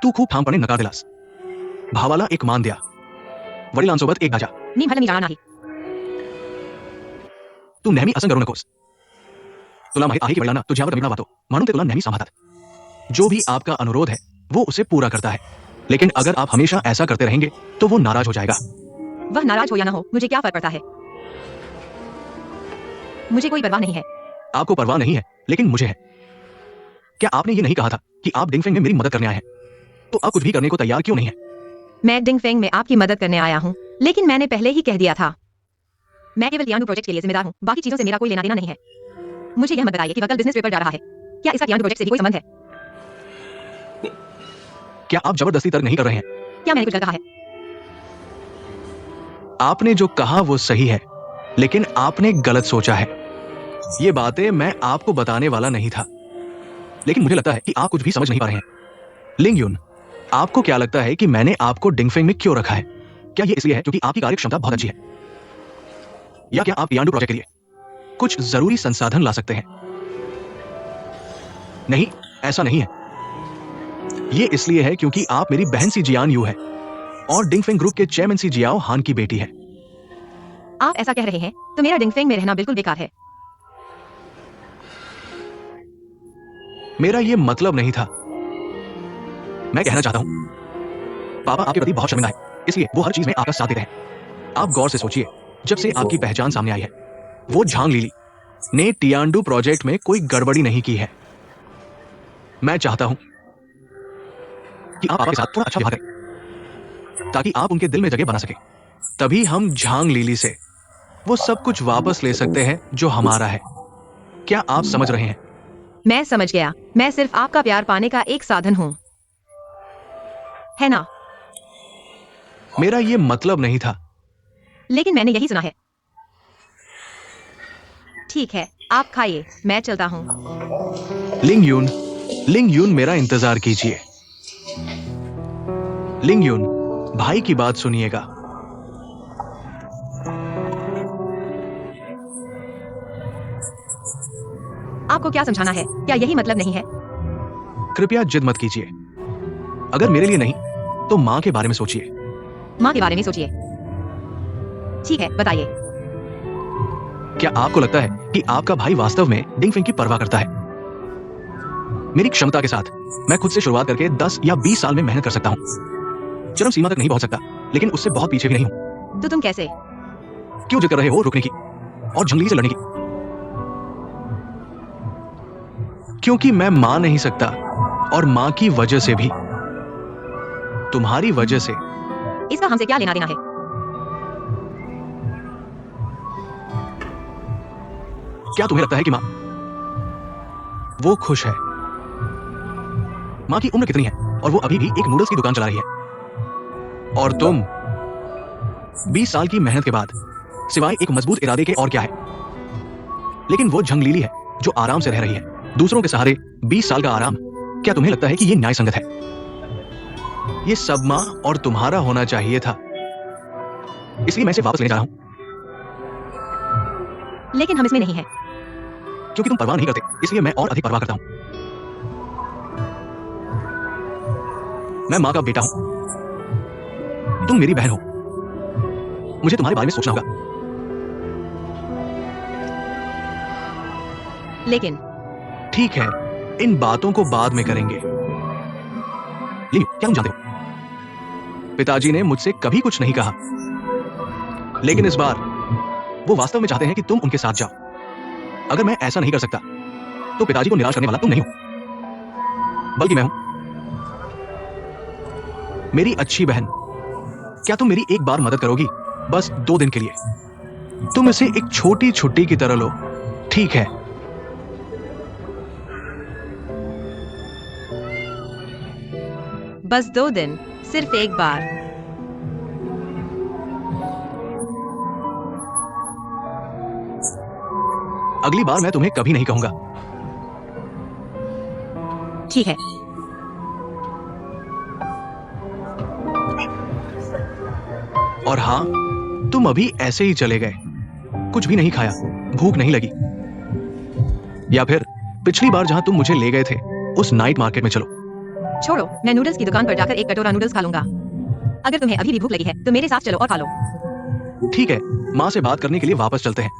तू खूप ठामपणे नकार दिलास. भावाला एक मान द्या. वडिलांसोबत एक गाजा. मी जाणार नाही. तू नेहमी असं करू नकोस. तुला माहित आहे की वडिलांना तुझ्यावर दबाव वाहतो म्हणून ते तुला नेहमी सांभाळतात. जो भी आपका अनुरोध है वो उसे पूरा करता है. लेकिन अगर आप हमेशा ऐसा करते रहेंगे तो वो नाराज हो जाएगा. वह नाराज हो या ना हो मुझे क्या फर्क पड़ता है. मुझे कोई परवाह नहीं है. आपको परवाह नहीं है लेकिन मुझे है. क्या आपने ये नहीं कहा था कि आप डिंगफेंग में मेरी मदद करने आए हैं? तो आप कुछ भी करने को तैयार क्यों नहीं है? मैं डिंगफेंग में आपकी मदद करने आया हूँ लेकिन मैंने पहले ही कह दिया था मैं केवल यानू प्रोजेक्ट के लिए जिम्मेदार हूँ. बाकी चीजों से मेरा कोई लेना देना नहीं है. मुझे यह मत बताइए कि वह कल बिजनेस पेपर जा रहा है. क्या इसका यानू प्रोजेक्ट से भी कोई संबंध है? क्या आप जबरदस्ती तर्क नहीं कर रहे हैं? क्या मैंने कुछ गलत कहा है? आपने जो कहा वो सही है लेकिन आपने गलत सोचा है. ये बातें मैं आपको बताने वाला नहीं था लेकिन मुझे लगता है कि आप कुछ भी समझ नहीं पा रहे हैं. लिंगयून आपको क्या लगता है कि मैंने आपको डिंगफेंग में क्यों रखा है? क्या ये इसलिए है क्योंकि आपकी कार्य क्षमता बहुत अच्छी है या क्या आप यानू प्रोजेक्ट के लिए कुछ जरूरी संसाधन ला सकते हैं? नहीं, ऐसा नहीं है. ये इसलिए है क्योंकि आप मेरी बहन सी जियान यू है और डिंगफेंग ग्रुप के चेयरमैन सी जियाओ हान की बेटी है. आप ऐसा कह रहे हैं तो मेरा डिंगफेंग में रहना बिल्कुल बेकार है. मेरा ये मतलब नहीं था। मैं कहना चाहता हूं, पापा आपके प्रति बहुत शर्मिंदा है, इसलिए वो हर चीज में आपका साथ देते हैं। आप गौर से सोचिए, जब से आपकी पहचान सामने आई है, वो झांग लीली ने टियांडू प्रोजेक्ट में कोई गड़बड़ी नहीं की है। मैं चाहता हूं कि आप पापा के साथ थोड़ा अच्छा व्यवहार करें, ताकि आप उनके दिल में जगह बना सके। तभी हम झांग लीली से वो सब कुछ वापस ले सकते हैं जो हमारा है। क्या आप समझ रहे हैं? मैं समझ गया। मैं सिर्फ आपका प्यार पाने का एक साधन हूँ, है ना? मेरा ये मतलब नहीं था। लेकिन मैंने यही सुना है। ठीक है, आप खाइए, मैं चलता हूँ। लिंग यून मेरा इंतजार कीजिए। लिंग यून, भाई की बात सुनिएगा। आपको क्या समझाना है? क्या यही मतलब नहीं है? कृपया जिद मत कीजिए। अगर मेरे लिए नहीं तो माँ के बारे में सोचिए। माँ के बारे में सोचिए। ठीक है, बताइए। क्या आपको लगता है कि आपका भाई वास्तव में डिंग फिंग की परवाह करता है? मेरी क्षमता के साथ मैं खुद से शुरुआत करके 10 या 20 साल में मेहनत कर सकता हूं। चरम सीमा तक नहीं पहुंच सकता, लेकिन उससे बहुत पीछे भी नहीं हूं। तो तुम कैसे? क्यों जिद कर रहे हो रुकने की और जंगली से लड़ने की? क्योंकि मैं मान नहीं सकता, और मां की वजह से भी, तुम्हारी वजह से। इसका हमसे क्या लेना देना है? क्या तुम्हें लगता है कि मां वो खुश है? मां की उम्र कितनी है और वो अभी भी एक नूडल्स की दुकान चला रही है, और तुम 20 साल की मेहनत के बाद सिवाय एक मजबूत इरादे के और क्या है? लेकिन वो झंगलीली है जो आराम से रह रही है, दूसरों के सहारे 20 साल का आराम। क्या तुम्हें लगता है कि ये न्याय संगत है? ये सब मां और तुम्हारा होना चाहिए था, इसलिए मैं इसे वापस लेने जा रहा हूं। लेकिन हम इसमें नहीं है। क्योंकि तुम परवाह नहीं करते, इसलिए मैं और अधिक परवाह करता हूं। मैं मां का बेटा हूं, तुम मेरी बहन हो। मुझे तुम्हारे बारे में सोचना होगा। लेकिन ठीक है, इन बातों को बाद में करेंगे। लियो, क्या तुम जानते हो, पिताजी ने मुझसे कभी कुछ नहीं कहा, लेकिन इस बार वो वास्तव में चाहते हैं कि तुम उनके साथ जाओ। अगर मैं ऐसा नहीं कर सकता तो पिताजी को निराश करने वाला तुम नहीं हो, बल्कि मैं हूं। मेरी अच्छी बहन, क्या तुम मेरी एक बार मदद करोगी? बस 2 दिन के लिए। तुम इसे एक छोटी छुट्टी की तरह लो, ठीक है? बस 2 दिन, सिर्फ एक बार। अगली बार मैं तुम्हें कभी नहीं कहूंगा। ठीक है। और हां, तुम अभी ऐसे ही चले गए, कुछ भी नहीं खाया, भूख नहीं लगी। या फिर पिछली बार जहां तुम मुझे ले गए थे, उस नाइट मार्केट में चलो। छोड़ो, मैं नूडल्स की दुकान पर जाकर एक कटोरा नूडल्स खा लूंगा। अगर तुम्हें अभी भी भूख लगी है तो मेरे साथ चलो और खा लो। ठीक है, मां से बात करने के लिए वापस चलते हैं।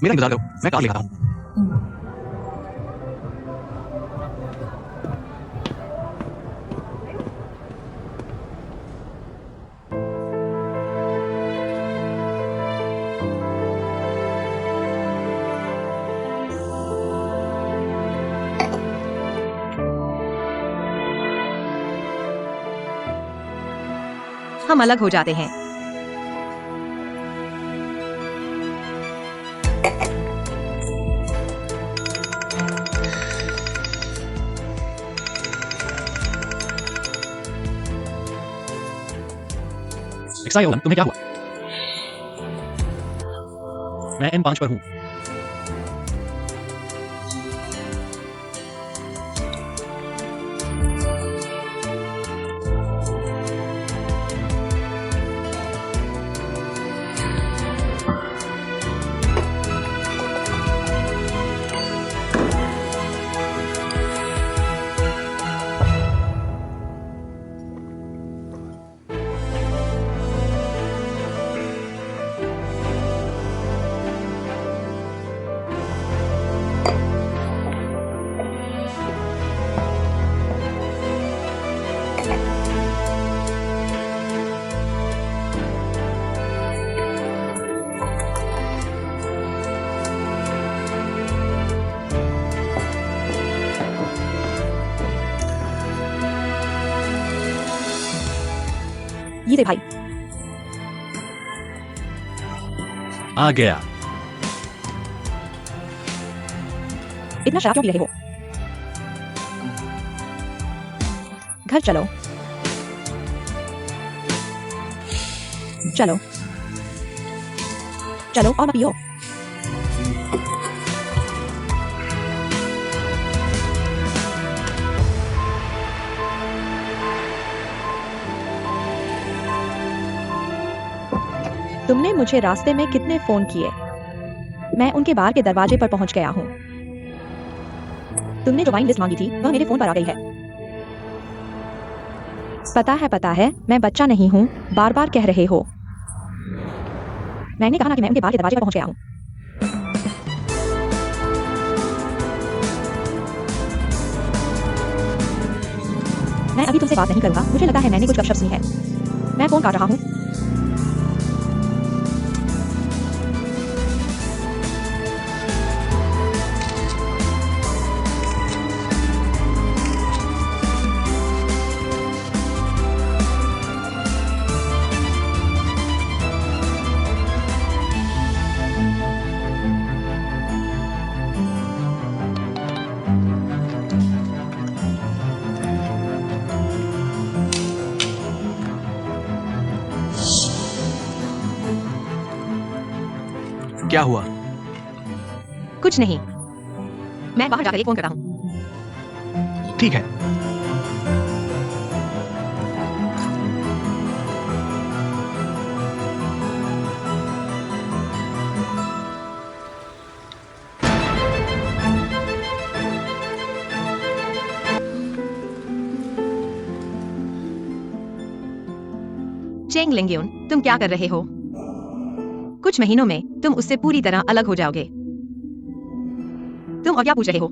मेरा इंतजार करो, मैं कार ले आता हूं। हम अलग हो जाते हैं। एक्साइलन, तुम्हें क्या हुआ? मैं N5 पर हूं। ये दे भाई। आ गया। इतना शराब क्यों पी रहे हो? घर चलो। चलो चलो और मत पियो। तुमने मुझे रास्ते में कितने फोन किए? मैं उनके बार के दरवाजे पर पहुंच गया हूं। तुमने जो वाइन लिस्ट मांगी थी वह मेरे फोन पर आ गई है। पता है, मैं बच्चा नहीं हूं, बार बार कह रहे हो। मैंने कहा ना कि मैं उनके बार के दरवाजे पर पहुंच गया हूं। मैं अभी तुमसे बात नहीं करूंगा, मुझे लगा है मैंने कुछ गपशप सुनी है। मैं फोन काट रहा हूं। क्या हुआ? कुछ नहीं, मैं बाहर जाकर एक फोन करता हूँ। ठीक है। चेंग लिंगयुन, तुम क्या कर रहे हो? कुछ महीनों में तुम उससे पूरी तरह अलग हो जाओगे। तुम और क्या पूछ रहे हो?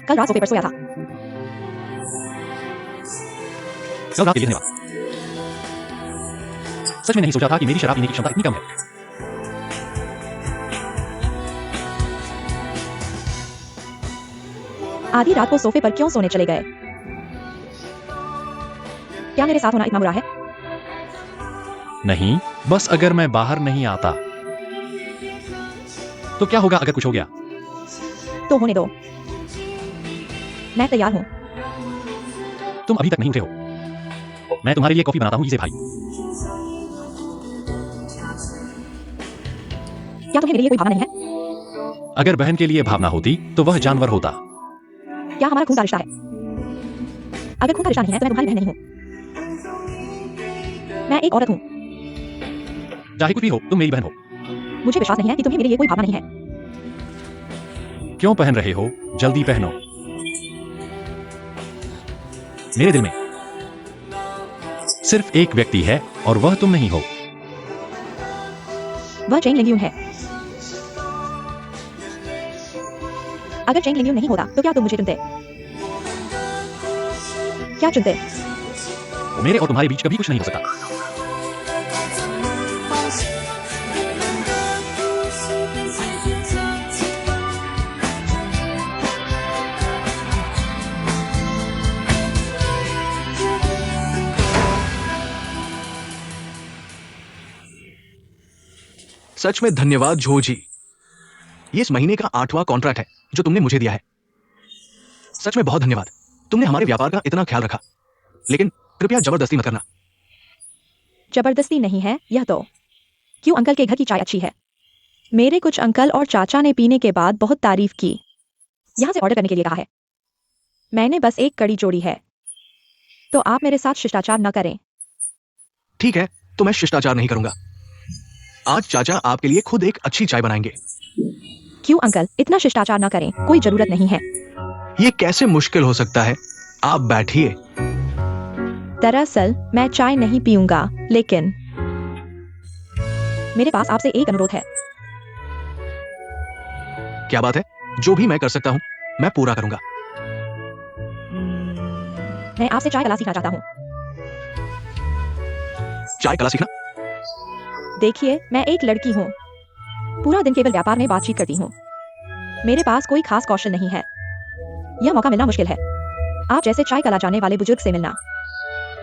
कल रात सोफे पर सोया था। कल रात के लिए धन्यवाद। सच में नहीं सोचा था कि मेरी शराब पीने की क्षमता इतनी कम है। आधी रात को सोफे पर क्यों सोने चले गए? क्या मेरे साथ होना इतना बुरा है? नहीं, बस अगर मैं बाहर नहीं आता तो क्या होगा अगर कुछ हो गया? तो होने दो, मैं तैयार हूँ। तुम अभी तक नहीं उठे हो। मैं तुम्हारे लिए कॉफी बनाता हूँ, इसे भाई। क्या तुम्हें मेरे लिए कोई भावना नहीं है? अगर बहन के लिए भावना होती तो वह जानवर होता। क्या हमारा खून का रिश्ता है? अगर खून का रिश्ता नहीं है तो मैं तुम्हारी बहन नहीं हूँ। मैं एक औरत हूँ। चाहे कुछ भी हो, तुम मेरी बहन हो। मुझे विश्वास नहीं है कि तुम्हें मेरे लिए कोई भावना नहीं है। क्यों पहन रहे हो? जल्दी पहनो। मेरे दिल में सिर्फ एक व्यक्ति है और वह तुम नहीं हो। वह चेंग लिंगयून है। अगर चेंग लिंगयून नहीं होता तो क्या तुम मुझे चुनते? क्या चुनते? मेरे और तुम्हारे बीच कभी कुछ नहीं हो सकता। सच में धन्यवाद झो जी। ये इस महीने का 8वां कॉन्ट्रैक्ट है जो तुमने मुझे दिया है। सच में बहुत धन्यवाद। तुमने हमारे व्यापार का इतना ख्याल रखा। लेकिन कृपया जबरदस्ती मत करना। जबरदस्ती नहीं है यह तो। क्यों अंकल के घर की चाय अच्छी है? मेरे कुछ अंकल और चाचा ने पीने के बाद बहुत तारीफ की। यहाँ से ऑर्डर करने के लिए कहा है। मैंने बस एक कड़ी जोड़ी है, तो आप मेरे साथ शिष्टाचार न करें। ठीक है, तो मैं शिष्टाचार नहीं करूंगा। आज चाचा आपके लिए खुद एक अच्छी चाय बनाएंगे। क्यों अंकल, इतना शिष्टाचार न करें, कोई जरूरत नहीं है। ये कैसे मुश्किल हो सकता है? आप बैठिए। दरअसल मैं चाय नहीं पीऊंगा, लेकिन मेरे पास आपसे एक अनुरोध है। क्या बात है? जो भी मैं कर सकता हूं मैं पूरा करूंगा। मैं आपसे चाय कला सीखना चाहता हूँ। चाय कला सीखना? देखिए, मैं एक लड़की हूँ। पूरा दिन केवल व्यापार में बातचीत करती हूँ। मेरे पास कोई खास कौशल नहीं है। यह मौका मिलना मुश्किल है। आप जैसे चाय कला जाने वाले बुजुर्ग से मिलना।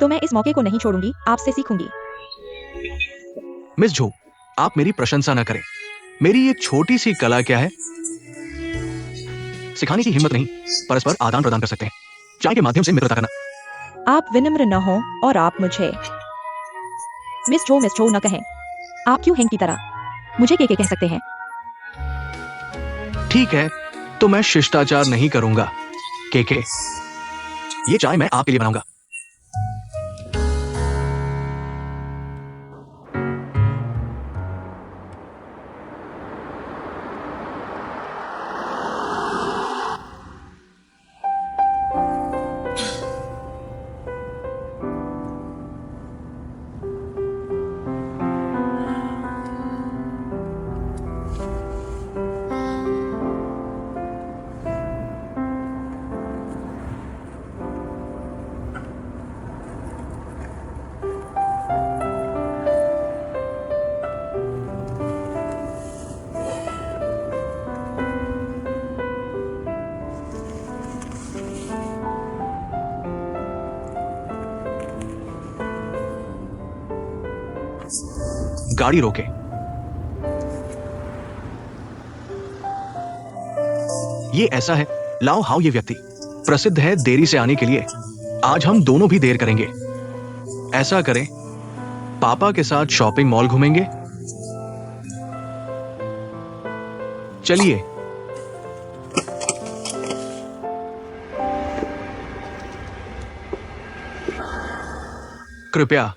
तो मैं इस मौके को नहीं छोड़ूंगी, आपसे सीखूंगी। मिस झो, आप मेरी प्रशंसा न करें। मेरी ये छोटी सी कला क्या है? सिखाने की हिम्मत नहीं, परस्पर आदान प्रदान कर सकते हैं। चाय के माध्यम से मित्रता करना। आप विनम्र न हो और आप मुझे मिस जो न कहें। आप क्यों हेंग की तरह मुझे के कह सकते हैं? ठीक है, तो मैं शिष्टाचार नहीं करूंगा। के ये चाय मैं आपके लिए बनाऊंगा। गाड़ी रोके। ये ऐसा है, लाओ हाउ ये व्यक्ति प्रसिद्ध है देरी से आने के लिए। आज हम दोनों भी देर करेंगे। ऐसा करें, पापा के साथ शॉपिंग मॉल घूमेंगे। चलिए। कृपया।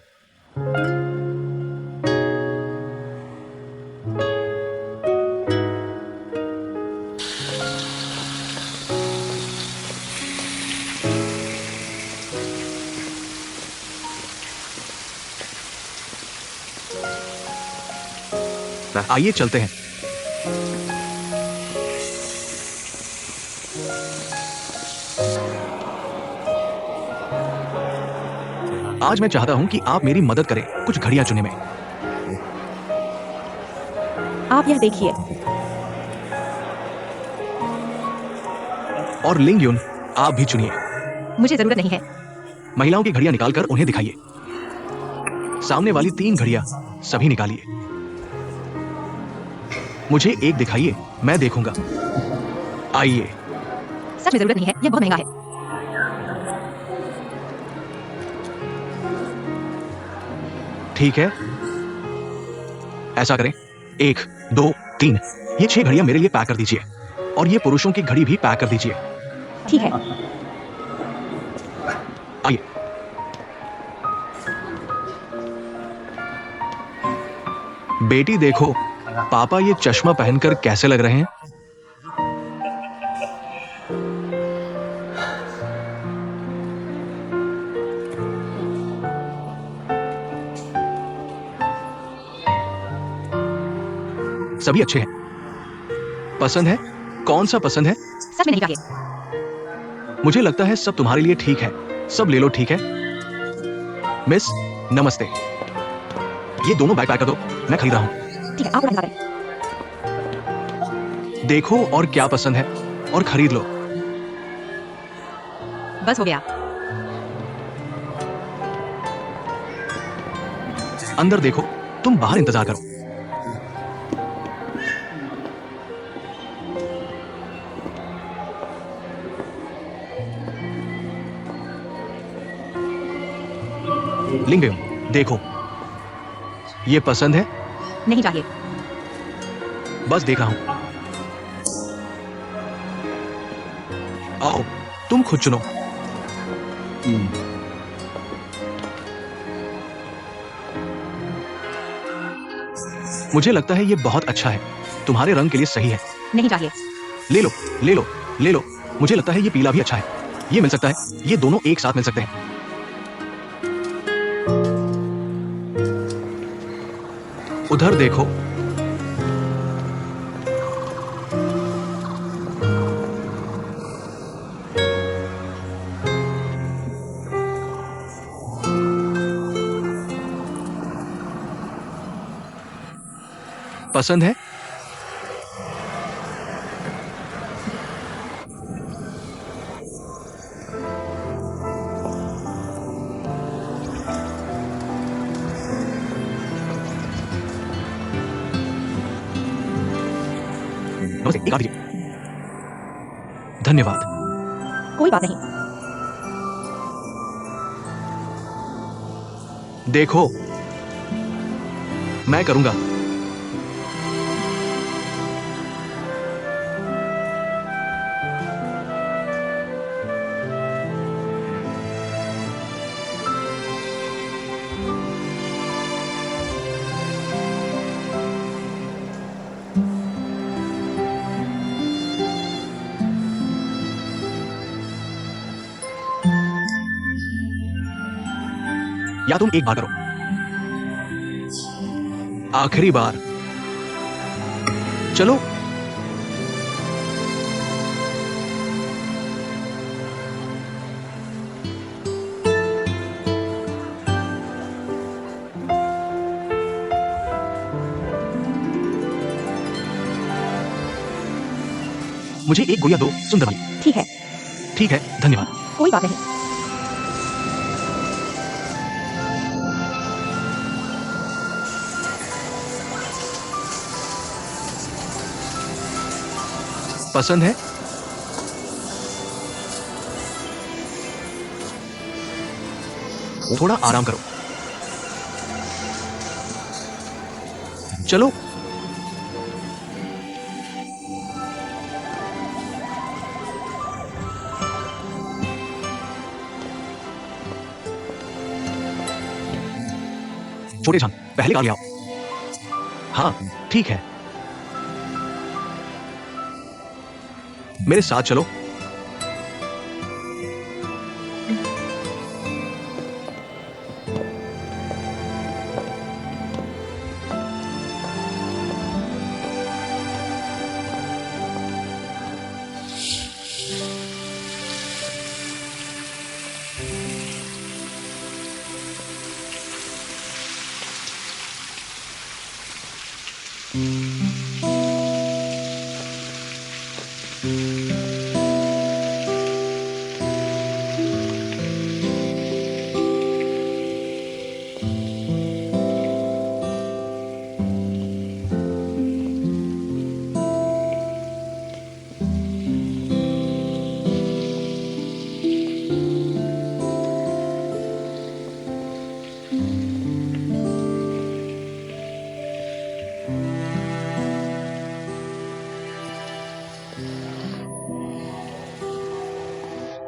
आइए चलते हैं। आज मैं चाहता हूं कि आप मेरी मदद करें कुछ घड़ियां चुनने में। आप यह देखिए। और लिंगयुन, आप भी चुनिए। मुझे जरूरत नहीं है। महिलाओं की घड़ियां निकालकर उन्हें दिखाइए। सामने वाली 3 घड़ियां सभी निकालिए। मुझे एक दिखाइए, मैं देखूंगा। आइए। सच में जरूरत नहीं है, यह बहुत महंगा है। ठीक है, ऐसा करें, 1, 2, 3, ये 6 घड़ियां मेरे लिए पैक कर दीजिए और ये पुरुषों की घड़ी भी पैक कर दीजिए। ठीक है। आइए। बेटी देखो, पापा ये चश्मा पहनकर कैसे लग रहे हैं? सभी अच्छे हैं। पसंद है? कौन सा पसंद है? सच में नहीं चाहिए। मुझे लगता है सब तुम्हारे लिए ठीक है। सब ले लो, ठीक है? मिस, नमस्ते। ये दोनों बैग पैक कर दो, मैं खरीद रहा हूं। ठीक है, आप बता दें। देखो और क्या पसंद है और खरीद लो। बस हो गया। अंदर देखो, तुम बाहर इंतजार करो। लिंगम, देखो, ये पसंद है? नहीं चाहिए। बस देख रहा हूं। आओ, तुम खुद चुनो। मुझे लगता है ये बहुत अच्छा है, तुम्हारे रंग के लिए सही है। नहीं चाहिए। ले लो, ले लो, ले लो। मुझे लगता है ये पीला भी अच्छा है। ये मिल सकता है, ये दोनों एक साथ मिल सकते हैं। उधर देखो। पसंद है? नमस्ते, एक आप दीजिए। धन्यवाद। कोई बात नहीं। देखो, मैं करूंगा। या तुम एक बार करो, आखिरी बार। चलो। मुझे एक गुड़िया दो, सुंदर वाली। ठीक है। ठीक है, धन्यवाद। कोई बात नहीं। पसंद है? थोड़ा आराम करो। चलो। छोटे छान, पहले कार ले आओ। हाँ, ठीक है। मेरे साथ चलो।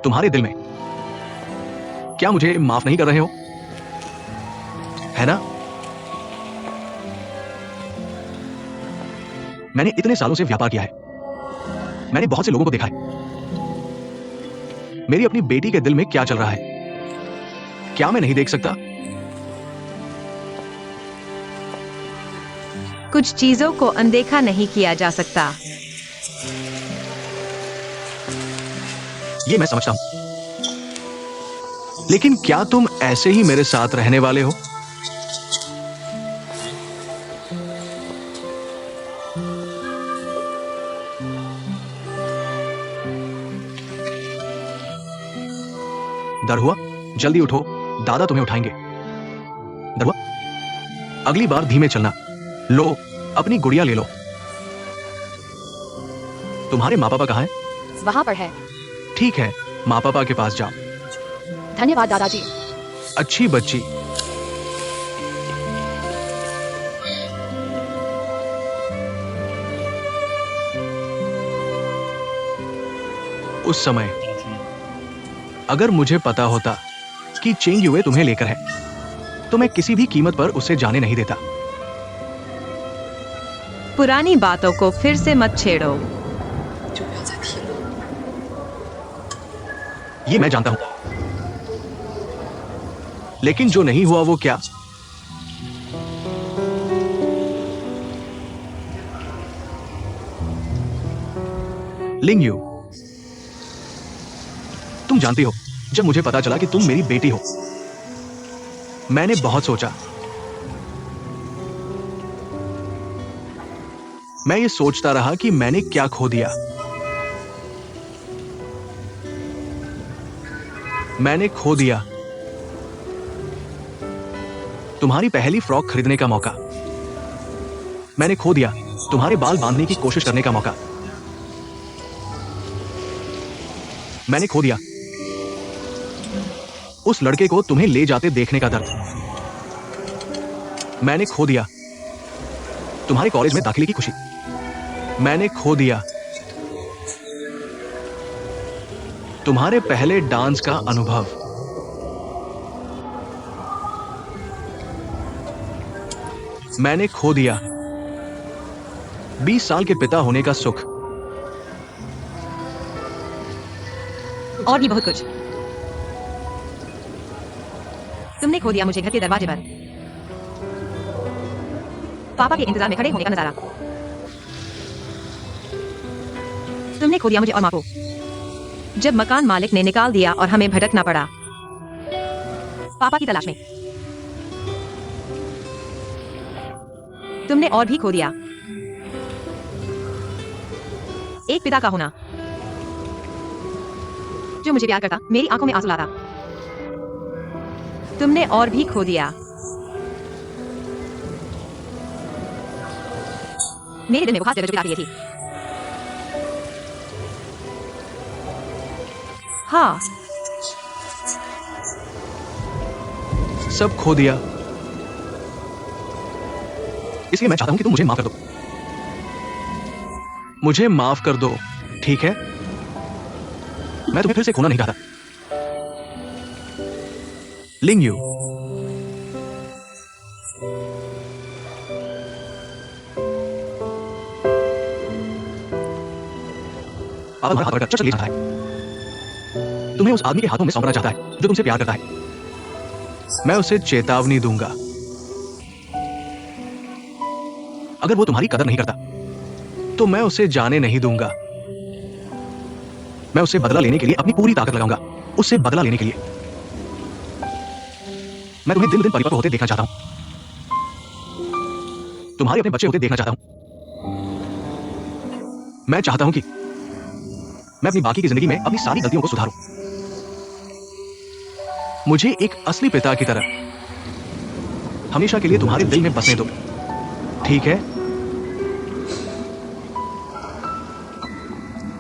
तुम्हारे दिल में। क्या मुझे माफ नहीं कर रहे हो? है ना? मैंने इतने सालों से व्यापार किया है, मैंने बहुत से लोगों को देखा है। मेरी अपनी बेटी के दिल में क्या चल रहा है, क्या मैं नहीं देख सकता? कुछ चीजों को अनदेखा नहीं किया जा सकता। ये मैं समझता हूं, लेकिन क्या तुम ऐसे ही मेरे साथ रहने वाले हो? दरहुआ, जल्दी उठो, दादा तुम्हें उठाएंगे। दरहुआ, अगली बार धीमे चलना। लो, अपनी गुड़िया ले लो। तुम्हारे माँ पापा कहाँ हैं? वहां पर है। ठीक है, माँ पापा के पास जाओ। धन्यवाद दादाजी। अच्छी बच्ची। उस समय अगर मुझे पता होता कि चेंग युए तुम्हें लेकर है, तो मैं किसी भी कीमत पर उसे जाने नहीं देता। पुरानी बातों को फिर से मत छेड़ो। ये मैं जानता हूं, लेकिन जो नहीं हुआ वो क्या? लिंग यू, तुम जानती हो, जब मुझे पता चला कि तुम मेरी बेटी हो, मैंने बहुत सोचा। मैं ये सोचता रहा कि मैंने क्या खो दिया। मैंने खो दिया तुम्हारी पहली फ्रॉक खरीदने का मौका। मैंने खो दिया तुम्हारे बाल बांधने की कोशिश करने का मौका। मैंने खो दिया उस लड़के को तुम्हें ले जाते देखने का दर्द। मैंने खो दिया तुम्हारे कॉलेज में दाखिले की खुशी। मैंने खो दिया तुम्हारे पहले डांस का अनुभव। मैंने खो दिया 20 साल के पिता होने का सुख। और भी बहुत कुछ। तुमने खो दिया मुझे घर के दरवाजे पर पापा के इंतजार में खड़े होने का नजारा। तुमने खो दिया मुझे और माँ को जब मकान मालिक ने निकाल दिया और हमें भटकना पड़ा पापा की तलाश में। तुमने और भी खो दिया एक पिता का होना जो मुझे प्यार करता, मेरी आंखों में आंसू लाता। तुमने और भी खो दिया मेरे दिल में वो खास जगह जो पिता के लिए थी। हाँ, सब खो दिया। इसलिए मैं चाहता हूं कि तुम मुझे माफ कर दो। मुझे माफ कर दो, ठीक है? मैं तुम्हें फिर से खोना नहीं चाहता। लिंग यू, पापा तुम्हारा हाथ पकड़कर चर्च ले जाता है। तुम्हें उस आदमी के हाथों में सौंपना चाहता है जो तुमसे प्यार करता है। मैं उसे चेतावनी दूंगा। अगर वो तुम्हारी कदर नहीं करता तो मैं उसे जाने नहीं दूंगा। मैं उसे बदला लेने के लिए अपनी पूरी ताकत लगाऊंगा। उससे बदला लेने के लिए मैं तुम्हें दिन दिन परिपक्व होते देखना चाहता हूं। तुम्हारे अपने बच्चे होते देखना चाहता हूं। मैं चाहता हूं कि मैं अपनी बाकी की जिंदगी में अपनी सारी गलतियों को सुधारूं। मुझे एक असली पिता की तरह हमेशा के लिए तुम्हारे दिल में बसने दो, ठीक है?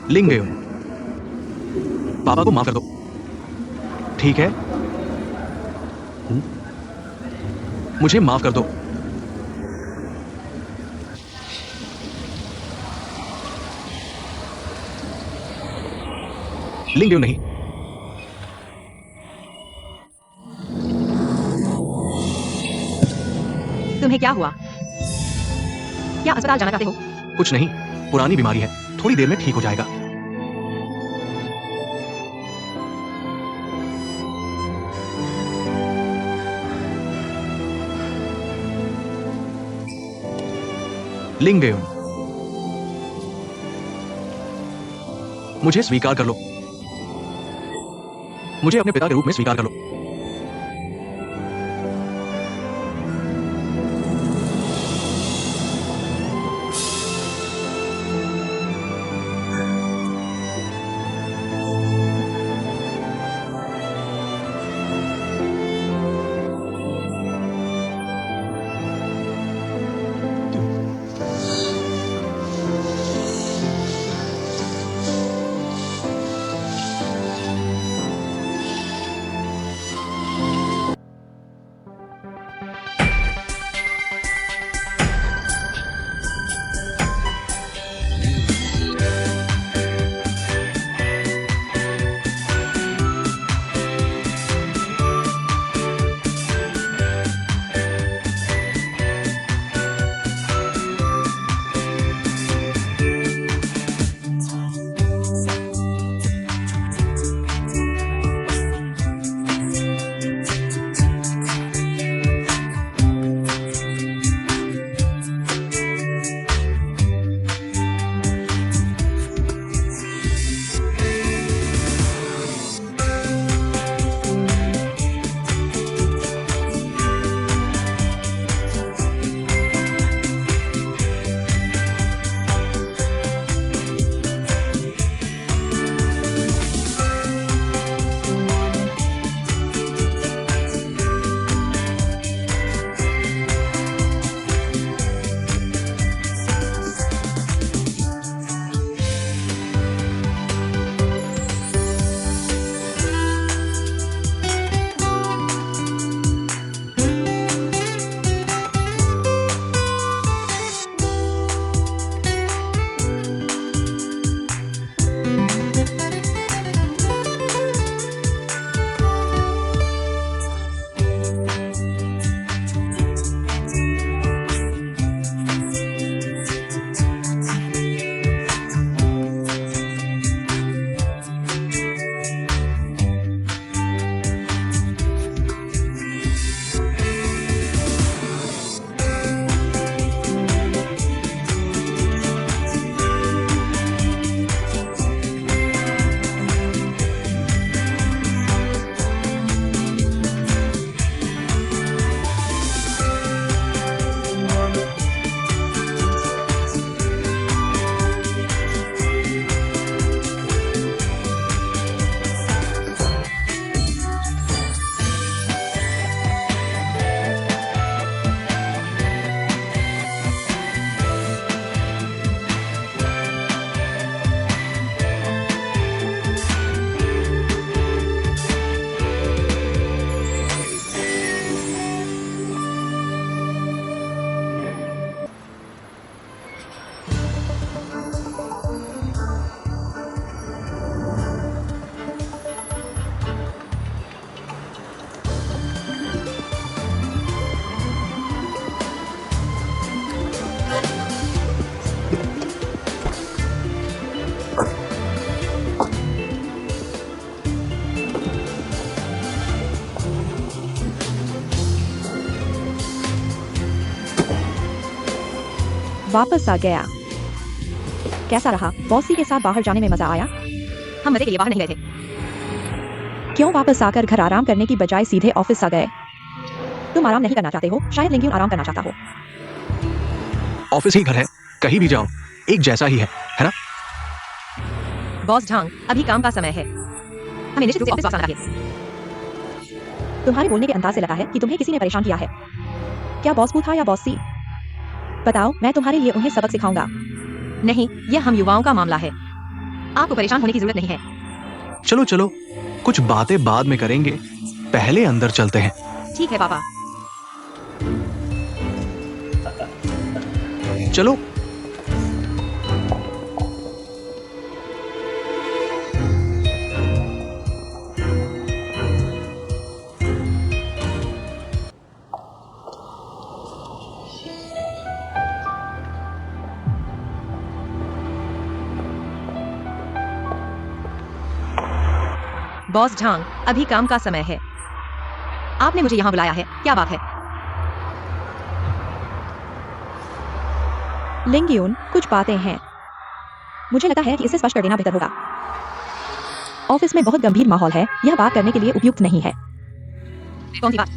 लिंग गए, पापा को माफ कर दो, ठीक है? मुझे माफ कर दो। लिंग नहीं, तुम्हें क्या हुआ? क्या अस्पताल जाना चाहते हो? कुछ नहीं, पुरानी बीमारी है, थोड़ी देर में ठीक हो जाएगा। लिंगयुन, मुझे स्वीकार कर लो। मुझे अपने पिता के रूप में स्वीकार कर लो। वापस आ गया। कैसा रहा? बॉसी के साथ बाहर जाने में मजा आया? हम मजे के लिए बाहर नहीं गए थे। क्यों वापस आकर घर आराम करने की बजाय सीधे ऑफिस आ गए? तुम आराम नहीं करना चाहते हो, शायद लिंगयुन आराम करना चाहता हो। ऑफिस ही घर है, कहीं भी जाओ एक जैसा ही है ना? बॉस झांग, अभी काम का समय है, हमें निश्चित रूप से ऑफिस वापस आना चाहिए। तुम्हारे बोलने के अंदाज से लगा है कि तुम्हें किसी ने परेशान किया है। क्या बॉस बू था या बॉस सी? बताओ, मैं तुम्हारे लिए उन्हें सबक सिखाऊंगा। नहीं, यह हम युवाओं का मामला है, आपको परेशान होने की जरूरत नहीं है। चलो चलो, कुछ बातें बाद में करेंगे, पहले अंदर चलते हैं। ठीक है पापा। चलो। बॉस झांग, अभी काम का समय है। आपने मुझे यहाँ बुलाया है, क्या बात है? लिंगयून, कुछ बातें हैं। मुझे लगता है कि इसे स्पष्ट कर देना बेहतर होगा। ऑफिस में बहुत गंभीर माहौल है, यह बात करने के लिए उपयुक्त नहीं है। कौन सी बात?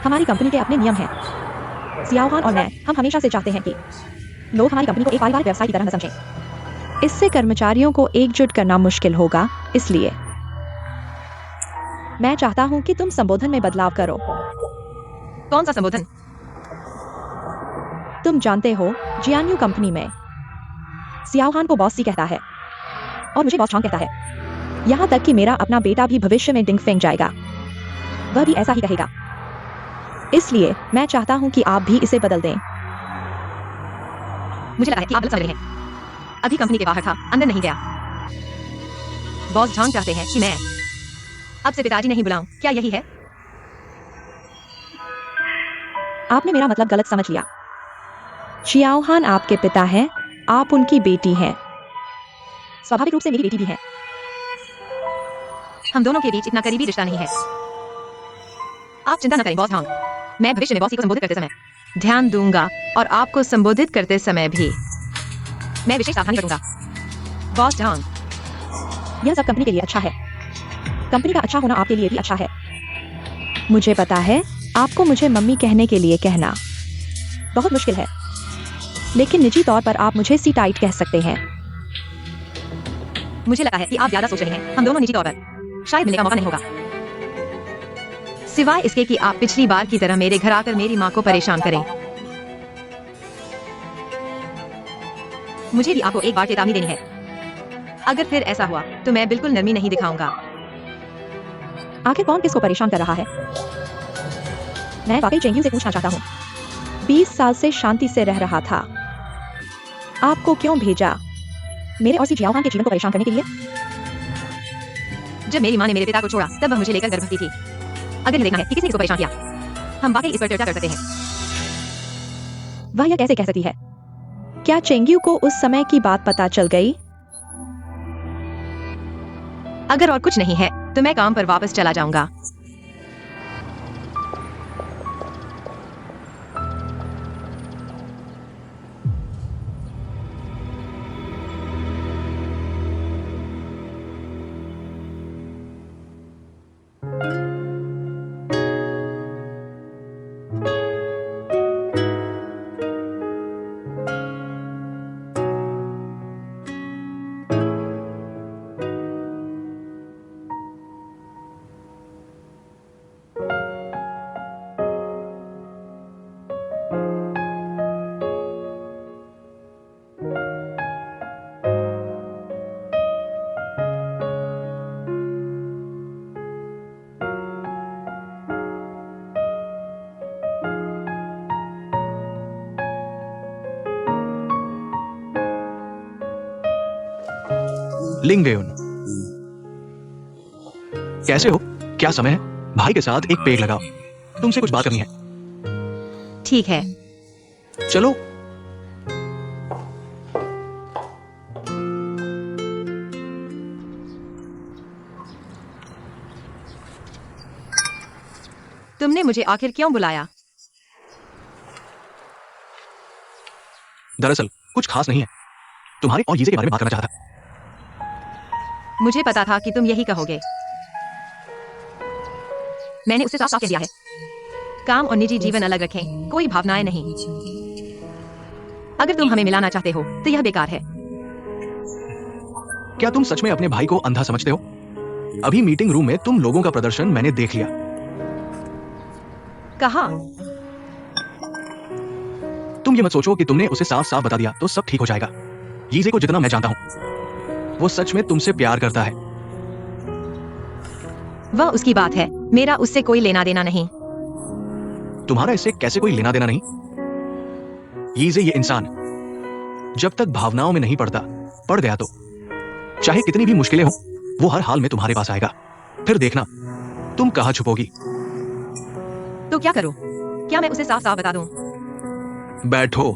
हमारी कंपनी के अपने नियम हैं। सियाओहान और मैं, हम हमेशा से चाहते हैं कि लोग हमारी कंपनी को एक पारिवारिक व्यवसाय की तरह न समझें। इससे कर्मचारियों को एकजुट करना मुश्किल होगा, इसलिए मैं चाहता हूं कि तुम संबोधन में बदलाव करो। कौन सा संबोधन? तुम जानते हो, जियान्यू कंपनी में सियाओहान को बॉस सी कहता है और मुझे बॉस झांग कहता है। यहाँ तक कि मेरा अपना बेटा भी भविष्य में डिंगफेंग जाएगा, वह भी ऐसा ही कहेगा। इसलिए मैं चाहता हूं कि आप भी इसे बदल दें। मुझे लगा है कि आप गलत समझ रहे हैं। अभी कंपनी के बाहर था, अंदर नहीं गया। बॉस झांग चाहते हैं कि मैं अब से पिताजी नहीं बुलाऊं, क्या यही है? आपने मेरा मतलब गलत समझ लिया। चियाओहान आपके पिता हैं, आप उनकी बेटी हैं। स्वाभाविक रूप से मेरी बेटी भी है। हम दोनों के बीच इतना करीबी रिश्ता नहीं है। आप चिंता न करें बॉस झांग, मैं भविष्य में बॉस को संबोधित करते समय ध्यान दूंगा और आपको संबोधित करते समय भी मैं विशेष सावधानी बरतूंगा। बॉस झांग, यह सब कंपनी के लिए अच्छा है। कंपनी का अच्छा होना आपके लिए भी अच्छा है। मुझे पता है, आपको मुझे मम्मी कहने के लिए कहना बहुत मुश्किल है, लेकिन निजी तौर पर आप मुझे सी टाइट कह सकते हैं। मुझे लगा है कि आप ज्यादा सोच रहे हैं। हम दोनों निजी तौर पर शायद मिलने का मौका नहीं होगा, सिवाय इसके कि आप पिछली बार की तरह मेरे घर आकर मेरी माँ को परेशान करें। मुझे भी आपको एक बार चेतावनी देनी है। अगर फिर ऐसा हुआ तो मैं बिल्कुल नरमी नहीं दिखाऊंगा। आखिर कौन किसको परेशान कर रहा है? मैं वाकई चेंग्यू से पूछना चाहता हूँ। 20 साल से शांति से रह रहा था, आपको क्यों भेजा? मेरे और सी जियाओहान के जीवन को परेशान करने के लिए? जब मेरी माँ ने मेरे पिता को छोड़ा तब वह मुझे लेकर गर्भवती थी। अगर यह देखना है कि किसने इसको परेशान किया, हम वाकई इस पर चर्चा कर सकते हैं। वह यह कैसे कह सकती है? क्या चेंग्यू को उस समय की बात पता चल गई? अगर और कुछ नहीं है तो मैं काम पर वापस चला जाऊंगा। लिंगयुन, कैसे हो? क्या समय है? भाई के साथ एक पेड़ लगाओ, तुमसे कुछ बात करनी है। ठीक है। चलो। तुमने मुझे आखिर क्यों बुलाया? दरअसल कुछ खास नहीं है, तुम्हारे और यीजे के बारे में बात करना चाहता था। मुझे पता था कि तुम यही कहोगे। मैंने उसे साफ साफ कह दिया है, काम और निजी जीवन अलग रखें, कोई भावनाएं नहीं। अगर तुम हमें मिलाना चाहते हो तो यह बेकार है। क्या तुम सच में अपने भाई को अंधा समझते हो? अभी मीटिंग रूम में तुम लोगों का प्रदर्शन मैंने देख लिया। कहा? तुम ये मत सोचो कि तुमने उसे साफ साफ बता दिया तो सब ठीक हो जाएगा। यीजे को जितना मैं जानता हूं, वो सच में तुमसे प्यार करता है। वह उसकी बात है, मेरा उससे कोई लेना देना नहीं। तुम्हारा इससे कैसे कोई लेना देना नहीं? यीजे ये इंसान जब तक भावनाओं में नहीं पड़ता, पड़ गया तो चाहे कितनी भी मुश्किलें हो, वो हर हाल में तुम्हारे पास आएगा। फिर देखना तुम कहां छुपोगी। तो क्या करूं? क्या मैं उसे साफ साफ बता दूं? बैठो।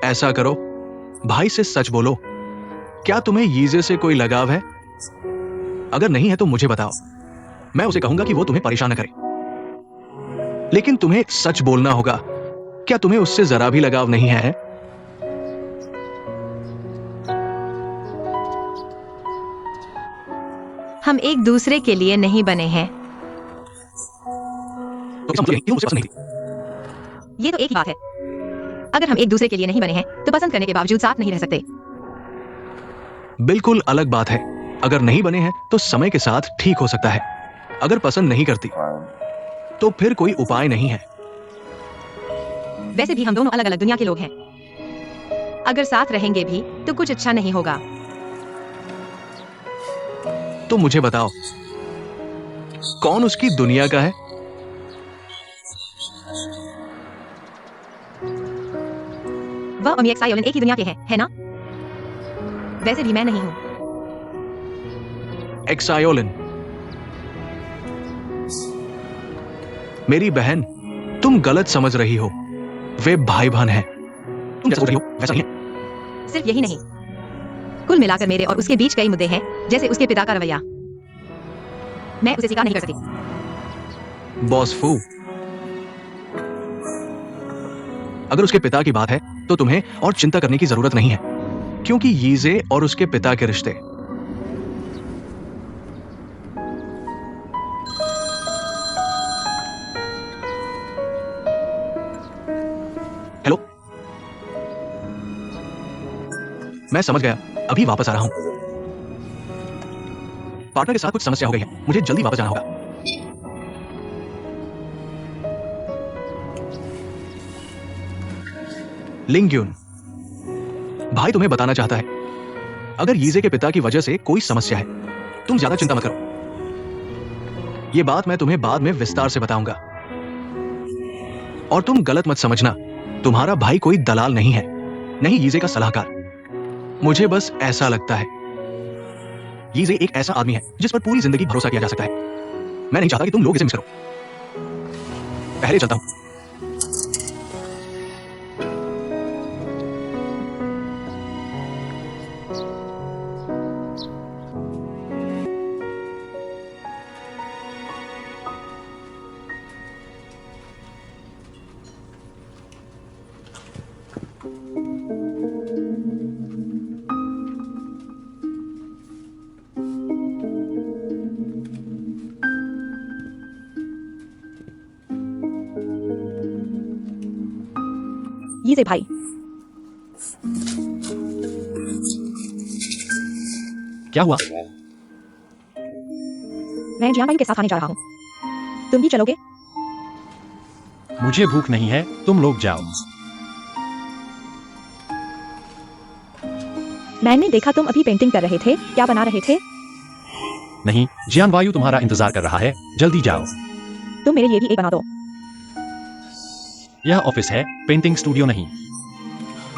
ऐसा करो, भाई से सच बोलो। क्या तुम्हें यीजे से कोई लगाव है? अगर नहीं है तो मुझे बताओ, मैं उसे कहूंगा कि वो तुम्हें परेशान न करे। लेकिन तुम्हें सच बोलना होगा। क्या तुम्हें उससे जरा भी लगाव नहीं है? हम एक दूसरे के लिए नहीं बने हैं। तो इसका मतलब यही कि तुम उसे पसंद नहीं थी। ये तो एक ही बात है। अगर हम एक दूसरे के लिए नहीं बने हैं तो पसंद करने के बावजूद साथ नहीं रह सकते। बिल्कुल अलग बात है। अगर नहीं बने हैं तो समय के साथ ठीक हो सकता है। अगर पसंद नहीं करती तो फिर कोई उपाय नहीं है। वैसे भी हम दोनों अलग अलग दुनिया के लोग हैं। अगर साथ रहेंगे भी तो कुछ अच्छा नहीं होगा। तो मुझे बताओ, कौन उसकी दुनिया का है? वह और एक्सायोलन एक ही दुनिया के हैं, है ना? वैसे भी मैं नहीं हूं। एक्सायोलिन, मेरी बहन, तुम गलत समझ रही हो। वे भाई बहन हैं। तुम जैसा सोच रही हो वैसा नहीं है। सिर्फ यही नहीं, कुल मिलाकर मेरे और उसके बीच कई मुद्दे हैं, जैसे उसके पिता का रवैया। मैं उसे स्वीकार नहीं कर सकती। बॉस फू, अगर उसके पिता की बात है तो तुम्हें और चिंता करने की जरूरत नहीं है, क्योंकि यीजे और उसके पिता के रिश्ते। हेलो, मैं समझ गया, अभी वापस आ रहा हूं। पार्टनर के साथ कुछ समस्या हो गई है, मुझे जल्दी वापस जाना होगा। लिंग्यून, भाई तुम्हें बताना चाहता है, अगर यीजे के पिता की वजह से कोई समस्या है, तुम ज्यादा चिंता मत करो। यह बात मैं तुम्हें बाद में विस्तार से बताऊंगा। और तुम गलत मत समझना, तुम्हारा भाई कोई दलाल नहीं है, नहीं यीजे का सलाहकार। मुझे बस ऐसा लगता है। यीजे एक ऐसा आदमी है जिस पर पूरी जिंदगी भरोसा किया जा सकता है। मैं नहीं चाहता कि तुम लोग इसे मिस करो। पहले चलता हूं। यीजे भाई, क्या हुआ? मैं जियांग के साथ आने जा रहा हूँ। तुम भी चलोगे? मुझे भूख नहीं है, तुम लोग जाओ। मैंने देखा तुम अभी पेंटिंग कर रहे थे। क्या बना रहे थे? नहीं, जियान वायु तुम्हारा इंतजार कर रहा है, जल्दी जाओ। तुम मेरे लिए भी एक बना दो। यह ऑफिस है, पेंटिंग स्टूडियो नहीं।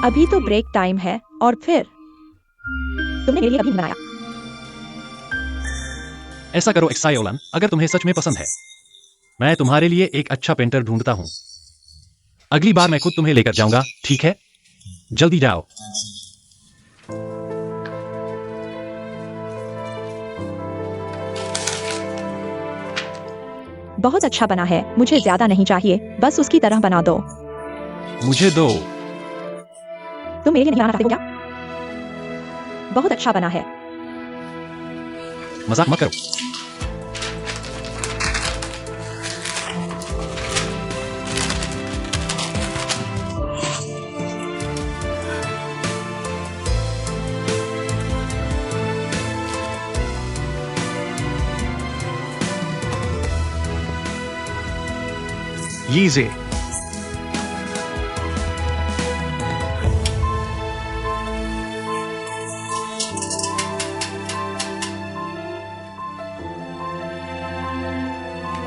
अभी तो ब्रेक टाइम है। और फिर तुमने मेरे लिए अभी बनाया। ऐसा करो एक्सायोलन, अगर तुम्हें सच में पसंद है, मैं तुम्हारे लिए एक अच्छा पेंटर ढूंढता हूं। अगली बार मैं खुद तुम्हें लेकर जाऊंगा, ठीक है? जल्दी जाओ। बहुत अच्छा बना है, मुझे ज्यादा नहीं चाहिए, बस उसकी तरह बना दो। मुझे दो। तुम मेरे लिए नहीं आना चाहते हो क्या? बहुत अच्छा बना है। मजाक मत करो। यीजे,